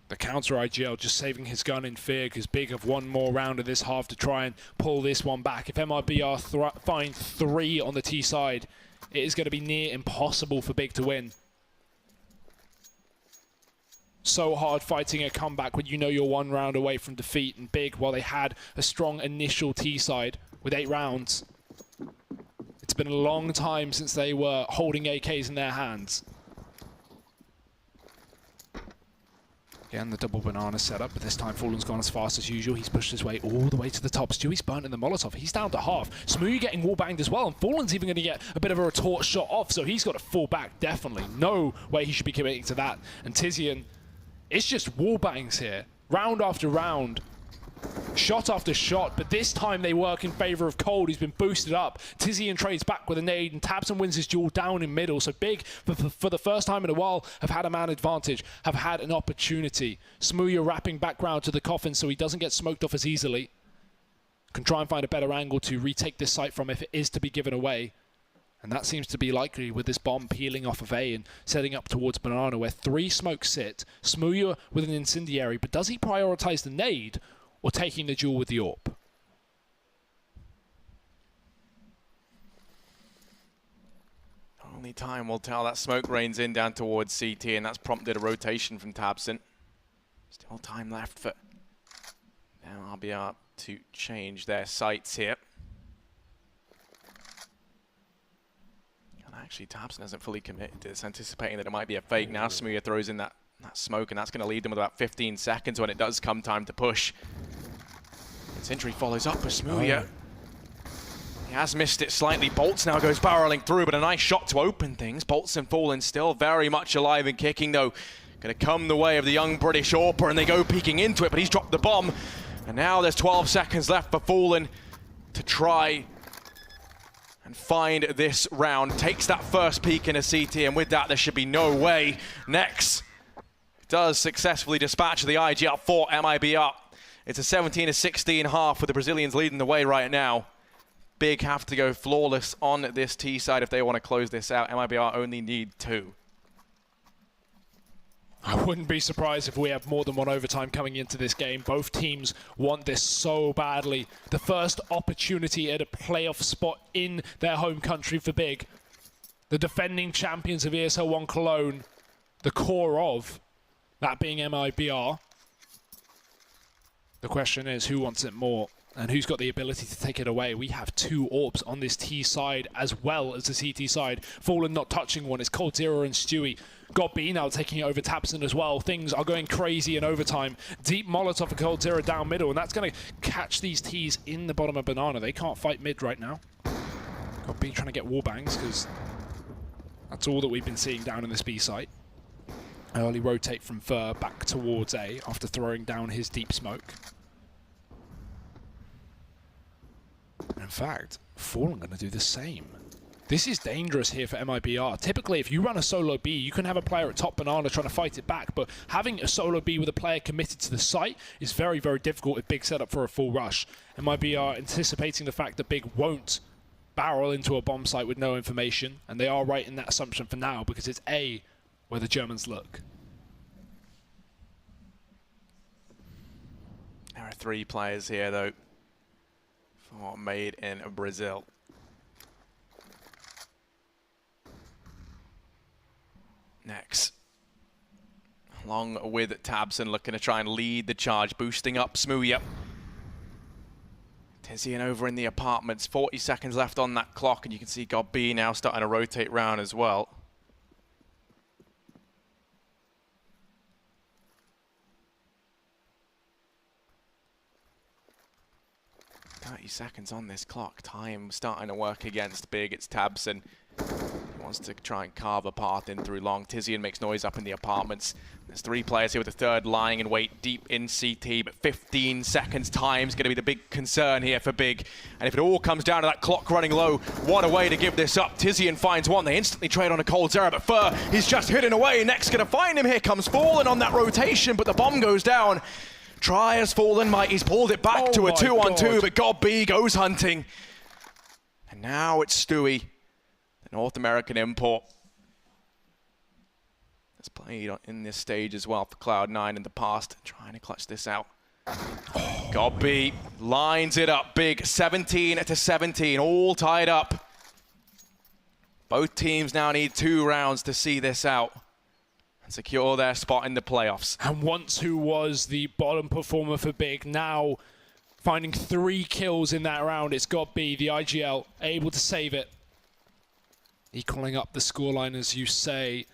The counter IGL just saving his gun in fear, because Big have one more round of this half to try and pull this one back. If mibr find 3 on the T side, it is going to be near impossible for Big to win. So hard fighting a comeback when you know you're 1 round away from defeat, and Big, while they had a strong initial T side with 8 rounds, it's been a long time since they were holding AKs in their hands. Again, the double banana setup, but this time Fallen's gone as fast as usual. He's pushed his way all the way to the top. Stewie's burnt in the Molotov. He's down to half. Smoothie getting wall-banged as well, and Fallen's even going to get a bit of a retort shot off, so he's got to fall back, definitely. No way he should be committing to that. And Tizian, it's just wall-bangs here, round after round. Shot after shot, but this time they work in favor of Cold, who's been boosted up. Tizian trades back with a nade, and Tabson wins his duel down in middle. So Big, for the first time in a while, have had a man advantage, have had an opportunity. Smooya wrapping background to the coffin so he doesn't get smoked off as easily. Can try and find a better angle to retake this site from if it is to be given away. And that seems to be likely with this bomb peeling off of A and setting up towards Banana, where 3 smokes sit. Smooya with an incendiary, but does he prioritize the nade or taking the duel with the AWP?
Only time will tell. That smoke rains in down towards CT, and that's prompted a rotation from Tabson. Still time left for now RBR to change their sights here. And actually, Tabson hasn't fully committed to this, anticipating that it might be a fake. Now Smooya throws in that smoke, and that's going to leave them with about 15 seconds when it does come time to push. Sentry follows up with Smooya. He has missed it slightly. Bolts now goes barreling through, but a nice shot to open things. Bolts and Fallen still very much alive and kicking, though. Going to come the way of the young British AWPer, and they go peeking into it, but he's dropped the bomb. And now there's 12 seconds left for Fallen to try and find this round. Takes that first peek in a CT, and with that, there should be no way. Next does successfully dispatch the IGL for mibr. It's a 17-16 half with the Brazilians leading the way right now. Big have to go flawless on this T side if they want to close this out. mibr only need 2.
I wouldn't be surprised if we have more than one overtime coming into this game. Both teams want this so badly. The first opportunity at a playoff spot in their home country for Big. The defending champions of ESL One Cologne, the core of that being mibr. The question is, who wants it more? And who's got the ability to take it away? We have 2 AWPs on this T side as well as the CT side. Fallen not touching one. It's Cold Zero and Stewie. Got B now taking it over Tabson as well. Things are going crazy in overtime. Deep Molotov for Cold Zero down middle, and that's going to catch these Ts in the bottom of Banana. They can't fight mid right now. Got B trying to get wall bangs, because that's all that we've been seeing down in this B site. Early rotate from Fur back towards A after throwing down his deep smoke. In fact, Fallen going to do the same. This is dangerous here for mibr. Typically, if you run a solo B, you can have a player at top Banana trying to fight it back, but having a solo B with a player committed to the site is very, very difficult if Big set up for a full rush. mibr anticipating the fact that Big won't barrel into a bomb site with no information, and they are right in that assumption for now, because it's A where the Germans look.
There are 3 players here, though, for made in Brazil. Next, along with Tabson, looking to try and lead the charge, boosting up Smooya. Tizian over in the apartments, 40 seconds left on that clock, and you can see God B now starting to rotate round as well. 30 seconds on this clock. Time starting to work against Big. It's Tabson. He wants to try and carve a path in through long. Tizian makes noise up in the apartments. There's 3 players here with the third lying in wait deep in CT, but 15 seconds time is going to be the big concern here for Big. And if it all comes down to that clock running low, what a way to give this up. Tizian finds one. They instantly trade on a Cold Zero, but Fur, he's just hidden away. Next going to find him. Here comes Fallen on that rotation, but the bomb goes down. Try as Fallen might. He's pulled it back to a 2-on-2, but God B goes hunting. And now it's Stewie, the North American import. Has played in this stage as well for Cloud9 in the past, trying to clutch this out. God B lines it up big, 17-17, all tied up. Both teams now need 2 rounds to see this out and secure their spot in the playoffs.
And once who was the bottom performer for Big, now finding 3 kills in that round. It's God B, the IGL, able to save it. Equaling up the scoreline, as you say.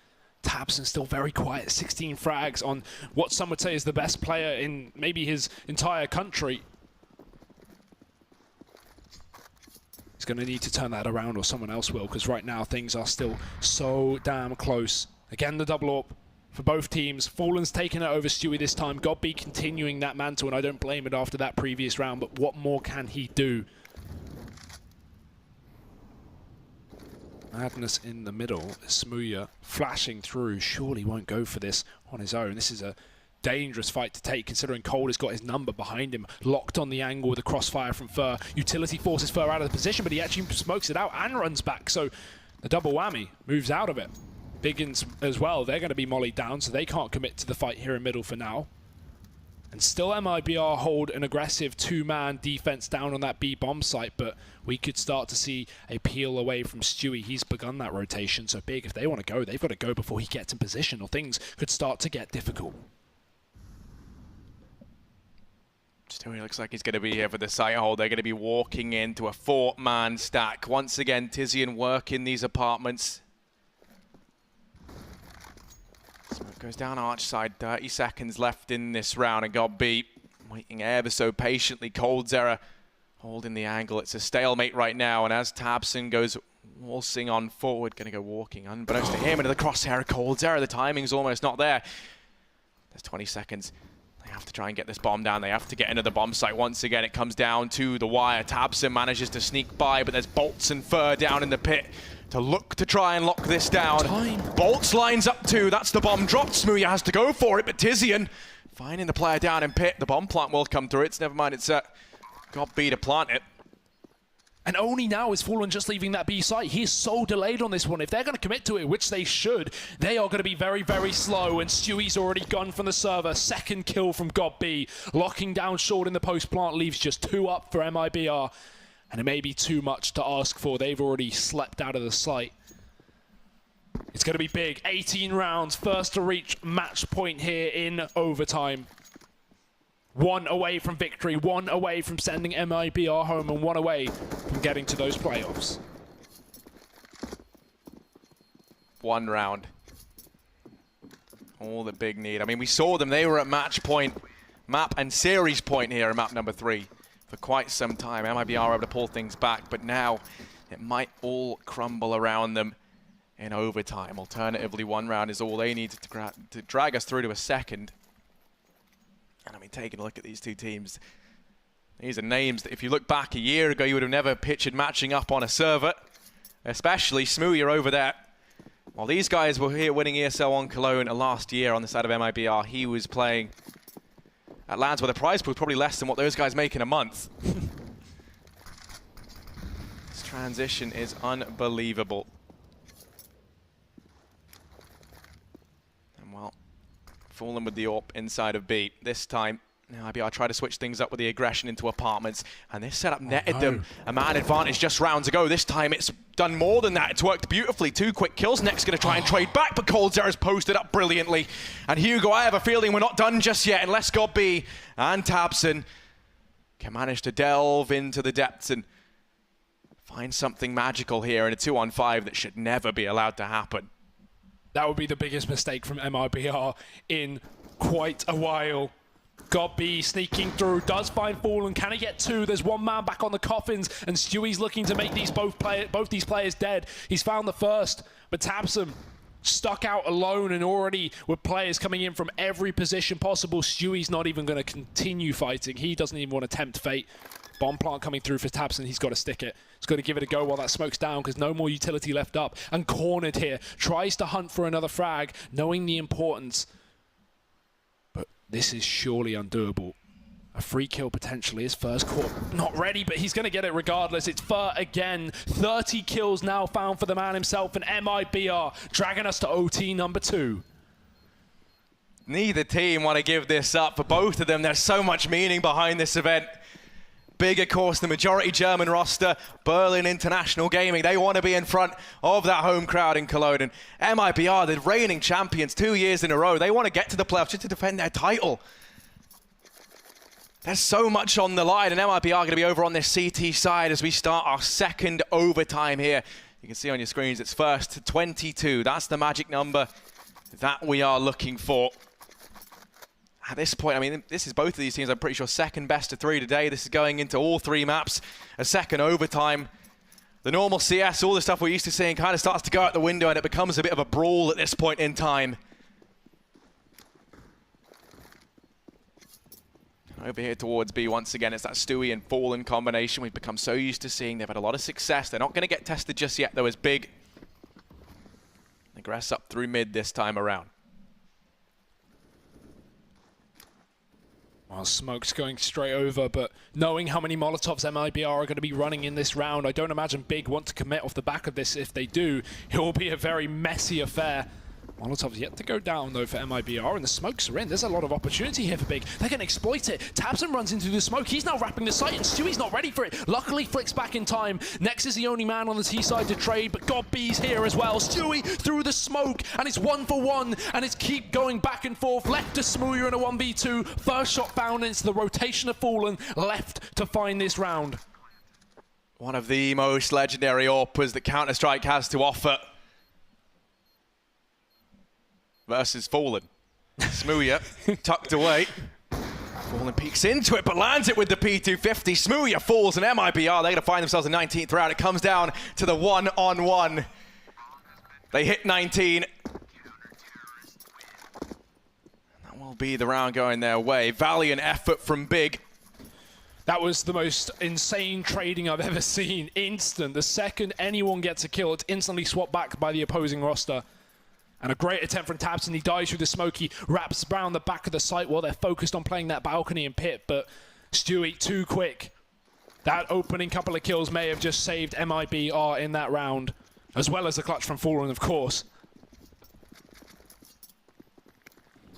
tabseN still very quiet, 16 frags on what some would say is the best player in maybe his entire country. He's going to need to turn that around, or someone else will, because right now things are still so damn close. Again, the double AWP for both teams. Fallen's taking it over Stewie this time. godb continuing that mantle, and I don't blame it after that previous round, but what more can he do? Madness in the middle. Smooya flashing through. Surely won't go for this on his own. This is a dangerous fight to take, considering Cold has got his number behind him, locked on the angle with a crossfire from Fer. Utility forces Fer out of the position, but he actually smokes it out and runs back, so the double whammy moves out of it. Biggins as well, they're going to be mollied down, so they can't commit to the fight here in middle for now. And still mibr hold an aggressive two-man defense down on that B bomb site, but we could start to see a peel away from Stewie. He's begun that rotation, so Big, if they want to go, they've got to go before he gets in position, or things could start to get difficult.
Stewie looks like he's going to be here for the site hold. They're going to be walking into a four-man stack. Once again, Tizian working these apartments. Smoke goes down arch side. 30 seconds left in this round, and godb waiting ever so patiently. coldzera holding the angle. It's a stalemate right now, and as tabseN goes waltzing on forward, going to go walking unbeknownst to him into the crosshair of coldzera. The timing's almost not there. There's 20 seconds. They have to try and get this bomb down. They have to get into the bomb site. Once again, it comes down to the wire. tabseN manages to sneak by, but there's boltz and Fer down in the pit to look to try and lock this down. boltz lines up too. That's the bomb dropped. Smooya has to go for it, but Tizian finding the player down in pit. The bomb plant will come through. It's never mind. It's godb to plant it.
And only now is Fallen just leaving that B site. He is so delayed on this one. If they're going to commit to it, which they should, they are going to be very, very slow. And Stewie's already gone from the server. Second kill from godb. Locking down short in the post plant leaves just 2 up for mibr. And it may be too much to ask for. They've already slept out of the site. It's going to be big. 18 rounds. First to reach match point here in overtime. 1 away from victory, 1 away from sending mibr home, and 1 away from getting to those playoffs.
1 round. All the big need. I mean, we saw them. They were at match point, map and series point here in map number 3 for quite some time. mibr are able to pull things back, but now it might all crumble around them in overtime. Alternatively, 1 round is all they need to drag us through to a second. And I mean, taking a look at these two teams, these are names that if you look back a year ago, you would have never pictured matching up on a server, especially Smooya over there. While these guys were here winning ESL One Cologne last year on the side of mibr, he was playing at lands where the prize pool was probably less than what those guys make in a month. This transition is unbelievable. Fallen with the AWP inside of B. This time, mibr try to switch things up with the aggression into apartments, and this setup netted them a man advantage just rounds ago. This time it's done more than that. It's worked beautifully. 2 quick kills. Next going to try and trade back, but coldzera's posted up brilliantly. And Hugo, I have a feeling we're not done just yet unless godb and tabseN can manage to delve into the depths and find something magical here in a 2-on-5 that should never be allowed to happen.
That would be the biggest mistake from mibr in quite a while. godb sneaking through, does find Fallen. Can he get 2? There's 1 man back on the coffins, and Stewie's looking to make these both these players dead. He's found the first, but tabseN stuck out alone, and already with players coming in from every position possible. Stewie's not even going to continue fighting. He doesn't even want to tempt fate. Bomb plant coming through for tabseN. He's got to stick it. He's got to give it a go while that smoke's down, because no more utility left up. And cornered here. Tries to hunt for another frag, knowing the importance. But this is surely undoable. A free kill potentially. His first caught. Not ready, but he's going to get it regardless. It's Fer again. 30 kills now found for the man himself. And mibr dragging us to OT number 2.
Neither team want to give this up. For both of them, there's so much meaning behind this event. Big, of course, the majority German roster, Berlin International Gaming. They want to be in front of that home crowd in Cologne. And mibr, the reigning champions 2 years in a row, they want to get to the playoffs just to defend their title. There's so much on the line, and mibr are going to be over on this CT side as we start our second overtime here. You can see on your screens it's first to 22. That's the magic number that we are looking for. At this point, I mean, this is both of these teams, I'm pretty sure, second best of 3 today. This is going into all 3 maps, a second overtime. The normal CS, all the stuff we're used to seeing kind of starts to go out the window and it becomes a bit of a brawl at this point in time. Over here towards B once again, it's that Stewie and Fallen combination we've become so used to seeing. They've had a lot of success. They're not going to get tested just yet, though, as Big aggress up through mid this time around.
Well, Smoke's going straight over, but knowing how many Molotovs mibr are going to be running in this round, I don't imagine Big want to commit off the back of this. If they do, it will be a very messy affair. Molotov's yet to go down, though, for mibr, and the smokes are in. There's a lot of opportunity here for Big. They can exploit it. tabseN runs into the smoke. He's now wrapping the site, and Stewie's not ready for it. Luckily, flicks back in time. Nex is the only man on the T side to trade, but GodB's here as well. Stewie through the smoke, and it's 1-for-1, and it's keep going back and forth. Left to Smooya in a 1v2. First shot found, and it's the rotation of Fallen left to find this round.
One of the most legendary AWPers that Counter-Strike has to offer. Versus Fallen. Smooya tucked away. Fallen peeks into it, but lands it with the P250. Smooya falls, and mibr, they're going to find themselves in 19th round. It comes down to the 1-on-1. They hit 19. That will be the round going their way. Valiant effort from Big.
That was the most insane trading I've ever seen. Instant. The second anyone gets a kill, it's instantly swapped back by the opposing roster. And a great attempt from tabseN. He dies through the smoke. He wraps around the back of the site while they're focused on playing that balcony and pit. But Stewie, too quick. That opening couple of kills may have just saved mibr in that round, as well as the clutch from Fallen, of course.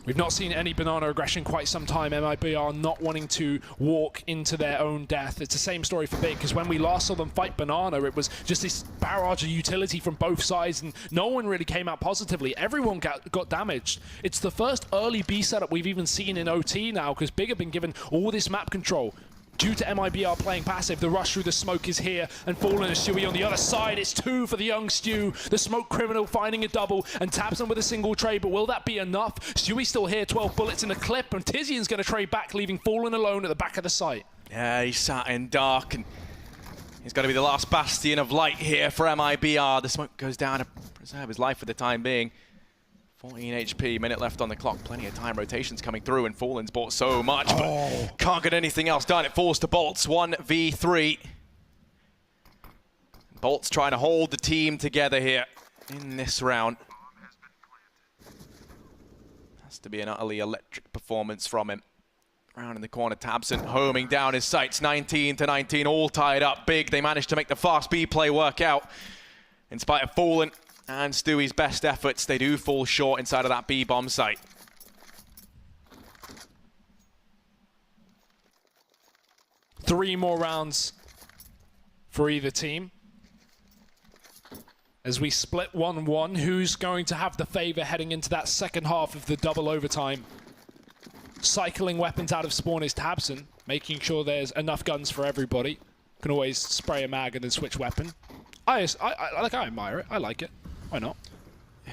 We've not seen any banana aggression quite some time. mibr not wanting to walk into their own death. It's the same story for Big, because when we last saw them fight banana, it was just this barrage of utility from both sides, and no one really came out positively. Everyone got damaged. It's the first early B setup we've even seen in OT now, because Big have been given all this map control. Due to mibr playing passive, the rush through the smoke is here, and Fallen and Stewie on the other side. It's 2 for the young Stew. The smoke criminal finding a double, and tabseN with a single trade, but will that be enough? Stewie's still here, 12 bullets in the clip, and Tizian's going to trade back, leaving Fallen alone at the back of the site.
Yeah, he's sat in dark, and he's got to be the last bastion of light here for mibr. The smoke goes down to preserve his life for the time being. 14 HP, minute left on the clock, plenty of time, rotations coming through, and Fallen's bought so much, but can't get anything else done. It falls to Bolts, 1v3. Bolts trying to hold the team together here in this round. Has to be an utterly electric performance from him. Round in the corner, tabseN homing down his sights, 19-19, all tied up. Big, they managed to make the fast B play work out. In spite of Fallen and Stewie's best efforts, they do fall short inside of that B-bomb site.
Three more rounds for either team. As we split 1-1, who's going to have the favor heading into that second half of the double overtime? Cycling weapons out of spawn is tabseN, making sure there's enough guns for everybody. Can always spray a mag and then switch weapon. I admire it. I like it. Why not?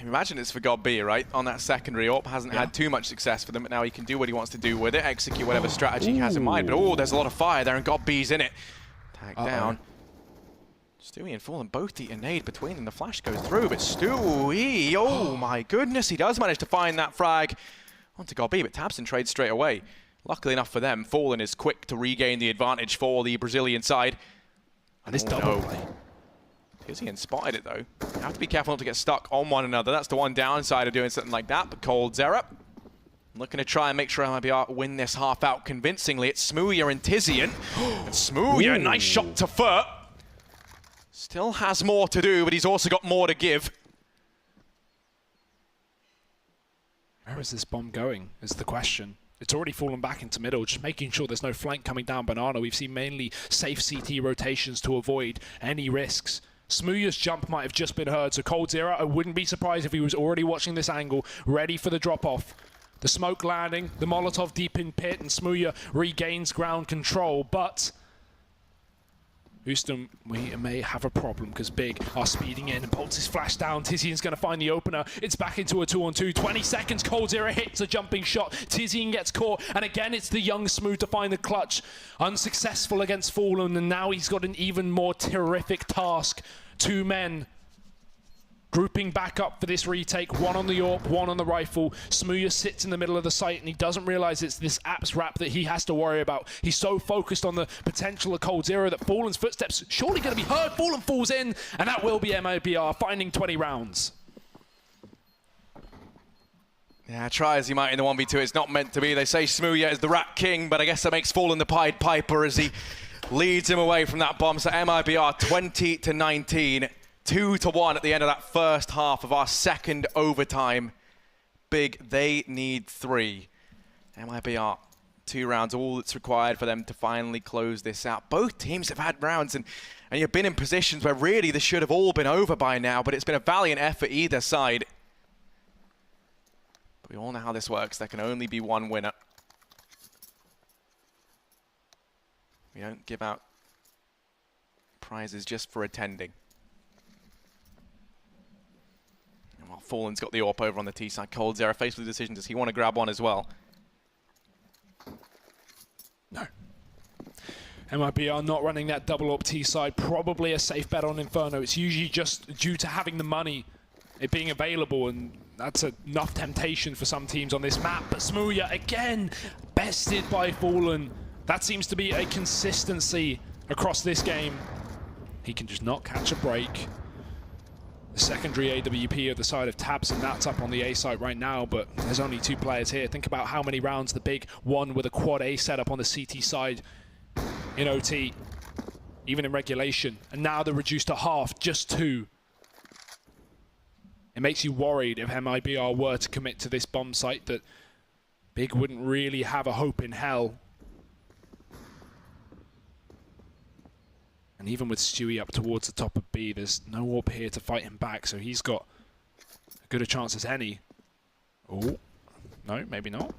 Imagine it's for GodB, right? On that secondary AWP, hasn't had too much success for them, but now he can do what he wants to do with it, execute whatever strategy he has in mind. But there's a lot of fire there, and GodB's in it. Tagged down. Stewie and Fallen both eat a nade between them. The flash goes through, but Stewie, oh my goodness, he does manage to find that frag onto GodB, but tabseN trades straight away. Luckily enough for them, Fallen is quick to regain the advantage for the Brazilian side.
And this double play.
Tizian spotted it though. You have to be careful not to get stuck on one another. That's the one downside of doing something like that. But coldzera looking to try and make sure mibr win this half out convincingly. It's Smooya and Tizian. And Smooya, nice shot to Fur. Still has more to do, but he's also got more to give.
Where is this bomb going is the question. It's already fallen back into middle, just making sure there's no flank coming down banana. We've seen mainly safe CT rotations to avoid any risks. Smooya's jump might have just been heard, so coldzera, I wouldn't be surprised if he was already watching this angle, ready for the drop-off. The smoke landing, the Molotov deep in pit, and Smooya regains ground control, but Houston, we may have a problem because Big are speeding in. Bolts is flashed down. Tizian's going to find the opener. It's back into a 2-on-2. 20 seconds. coldzera hits a jumping shot. Tizian gets caught. And again, it's the young Smooth to find the clutch. Unsuccessful against Fallen. And now he's got an even more terrific task. 2 men grouping back up for this retake. 1 on the AWP, 1 on the rifle. Smooya sits in the middle of the site and he doesn't realize it's this apps wrap that he has to worry about. He's so focused on the potential of coldzera that Fallen's footsteps surely going to be heard. Fallen falls in, and that will be mibr finding 20 rounds.
Yeah, try as he might in the 1v2, it's not meant to be. They say Smooya is the Rat King, but I guess that makes Fallen the Pied Piper as he leads him away from that bomb. So mibr 20-19. 2-1 at the end of that first half of our second overtime. Big, they need 3. mibr 2 rounds, all that's required for them to finally close this out. Both teams have had rounds and you've been in positions where really this should have all been over by now, but it's been a valiant effort either side. But we all know how this works. There can only be one winner. We don't give out prizes just for attending. Well, Fallen's got the AWP over on the T side. coldzera faced with the decision. Does he want to grab one as well?
No. mibr not running that double AWP T side. Probably a safe bet on Inferno. It's usually just due to having the money, it being available, and that's enough temptation for some teams on this map. But Smooya, again, bested by Fallen. That seems to be a consistency across this game. He can just not catch a break. The secondary AWP at the side of tabseN, that's up on the A site right now, but there's only 2 players here. Think about how many rounds the Big won with a quad A setup on the CT side in OT, even in regulation. And now they're reduced to half, just 2. It makes you worried if mibr were to commit to this bomb site that Big wouldn't really have a hope in hell. And even with Stewie up towards the top of B, there's no AWP here to fight him back, so he's got as good a chance as any. Oh, no, maybe not.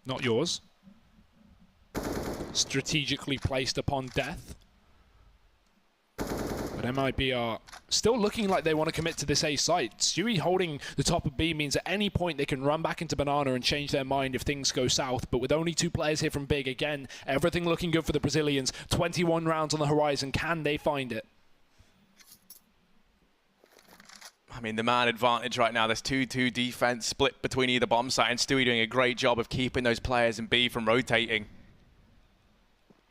Not yours. Strategically placed upon death. But mibr still looking like they want to commit to this A site. Stewie holding the top of B means at any point they can run back into Banana and change their mind if things go south. But with only 2 players here from Big, again, everything looking good for the Brazilians. 21 rounds on the horizon. Can they find it?
I mean, the man advantage right now, there's 2-2 defense split between either bomb site, and Stewie doing a great job of keeping those players in B from rotating.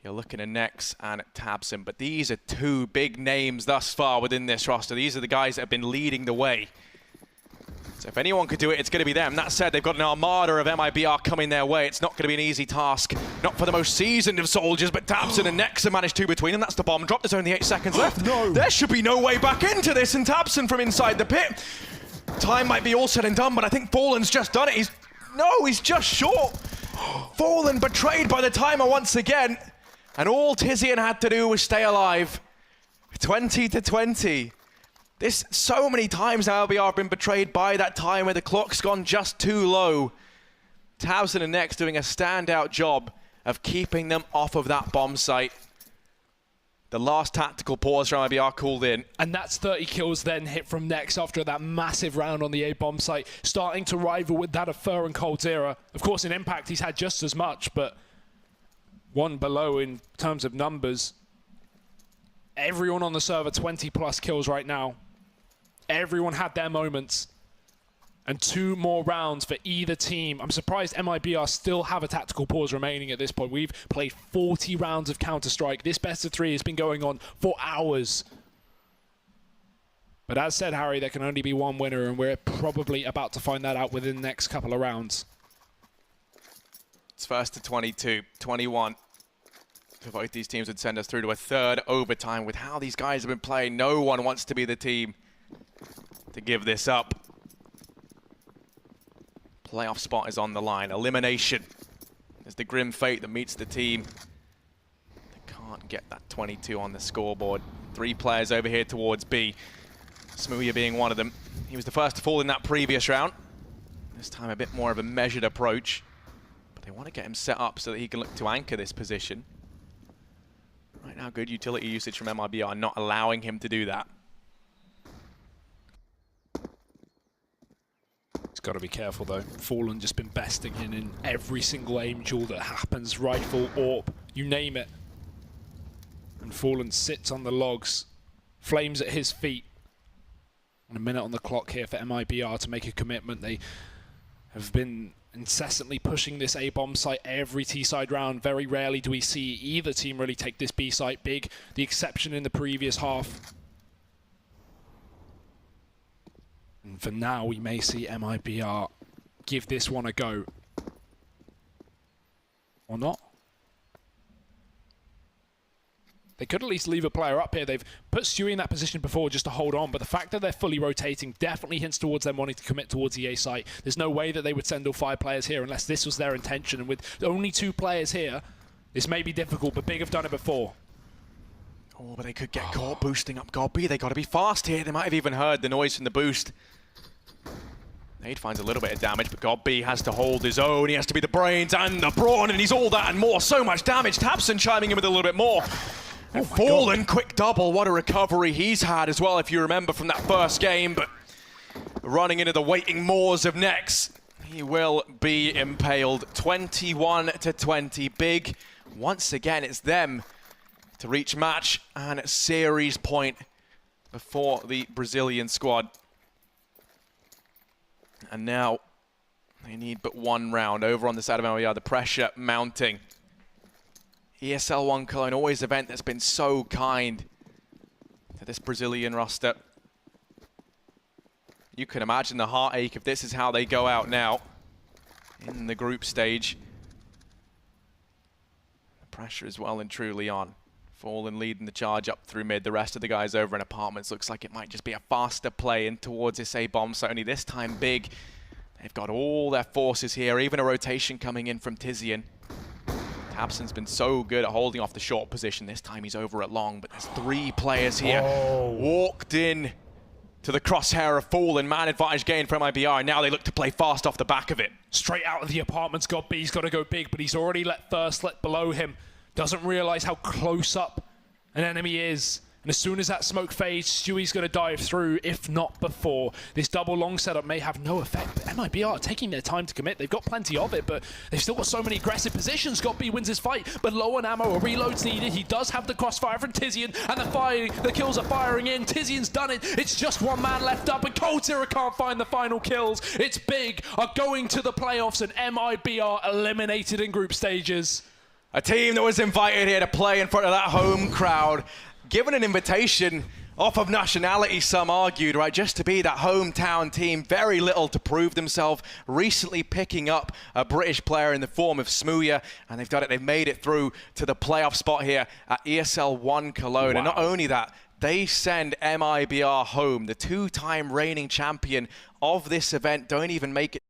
You're looking at Nex and at tabseN, but these are 2 big names thus far within this roster. These are the guys that have been leading the way. So if anyone could do it, it's going to be them. That said, they've got an armada of mibr coming their way. It's not going to be an easy task. Not for the most seasoned of soldiers, but tabseN and Nex have managed 2 between them. That's the bomb drop. There's only 8 seconds left.
No.
There should be no way back into this, and tabseN from inside the pit. Time might be all said and done, but I think Fallen's just done it. He's just short. Fallen betrayed by the timer once again. And all Tizian had to do was stay alive. 20-20. This, so many times now mibr have been betrayed by that timer. The clock's gone just too low. tabseN and Nex doing a standout job of keeping them off of that bomb site. The last tactical pause from mibr called in.
And that's 30 kills then hit from Nex after that massive round on the A bomb site, starting to rival with that of Fer and coldzera. Of course, in impact, he's had just as much, but 1 below in terms of numbers. Everyone on the server, 20+ kills right now. Everyone had their moments. And 2 more rounds for either team. I'm surprised mibr still have a tactical pause remaining at this point. We've played 40 rounds of Counter-Strike. This best of 3 has been going on for hours. But as said, Harry, there can only be 1 winner, and we're probably about to find that out within the next couple of rounds.
It's first to 22, 21. So both these teams would send us through to a 3rd overtime. With how these guys have been playing, no one wants to be the team to give this up. Playoff spot is on the line. Elimination is the grim fate that meets the team. They can't get that 22 on the scoreboard. 3 players over here towards B. Smooya being one of them. He was the first to fall in that previous round. This time a bit more of a measured approach. But they want to get him set up so that he can look to anchor this position. Right now, Now good utility usage from mibr, not allowing him to do that.
He's got to be careful though. Fallen just been besting him in every single aim duel that happens. Rifle, AWP, you name it. And Fallen sits on the logs. Flames at his feet. And a minute on the clock here for mibr to make a commitment. They have been incessantly pushing this A-bomb site every T-side round. Very rarely do we see either team really take this B site big. The exception in the previous half. And for now, we may see mibr give this one a go. Or not. They could at least leave a player up here. They've put Stewie in that position before just to hold on, but the fact that they're fully rotating definitely hints towards them wanting to commit towards the A site. There's no way that they would send all 5 players here unless this was their intention, and with only 2 players here, this may be difficult, but Big have done it before.
Oh, but they could get caught boosting up Godby. They got to be fast here. They might have even heard the noise from the boost. Nade finds a little bit of damage, but Godby has to hold his own. He has to be the brains and the brawn, and he's all that and more. So much damage. tabseN chiming in with a little bit more. Oh, Fallen, quick double. What a recovery he's had as well, if you remember from that first game. But running into the waiting moors of Nex, he will be impaled. 21-20. Big, once again, it's them to reach match and series point before the Brazilian squad. And now they need but 1 round. Over on the side of mibr, the pressure mounting. ESL One Cologne, always an event that's been so kind to this Brazilian roster. You can imagine the heartache if this is how they go out now in the group stage. The pressure is well and truly on. Fallen leading the charge up through mid. The rest of the guys over in apartments looks like it might just be a faster play in towards this A-bomb. So only this time Big. They've got all their forces here, even a rotation coming in from Tizian. tabseN's been so good at holding off the short position. This time he's over at long, but there's 3 players here. Walked in to the crosshair of Fallen. Man advantage gained from mibr, and now they look to play fast off the back of it.
Straight out of the apartments, Godby's got to go big, but he's already let first let below him. Doesn't realize how close up an enemy is. And as soon as that smoke fades, Stewie's going to dive through, if not before. This double long setup may have no effect, but mibr are taking their time to commit. They've got plenty of it, but they've still got so many aggressive positions. Godby wins his fight, but low on ammo, a reload's needed. He does have the crossfire from Tizian, and the kills are firing in. Tizian's done it. It's just 1 man left up, and coldzera can't find the final kills. It's Big are going to the playoffs, and mibr eliminated in group stages.
A team that was invited here to play in front of that home crowd, given an invitation off of nationality, some argued, right, just to be that hometown team. Very little to prove themselves. Recently picking up a British player in the form of Smooya, and they've done it. They've made it through to the playoff spot here at ESL One Cologne. Wow. And not only that, they send mibr home. The 2-time reigning champion of this event don't even make it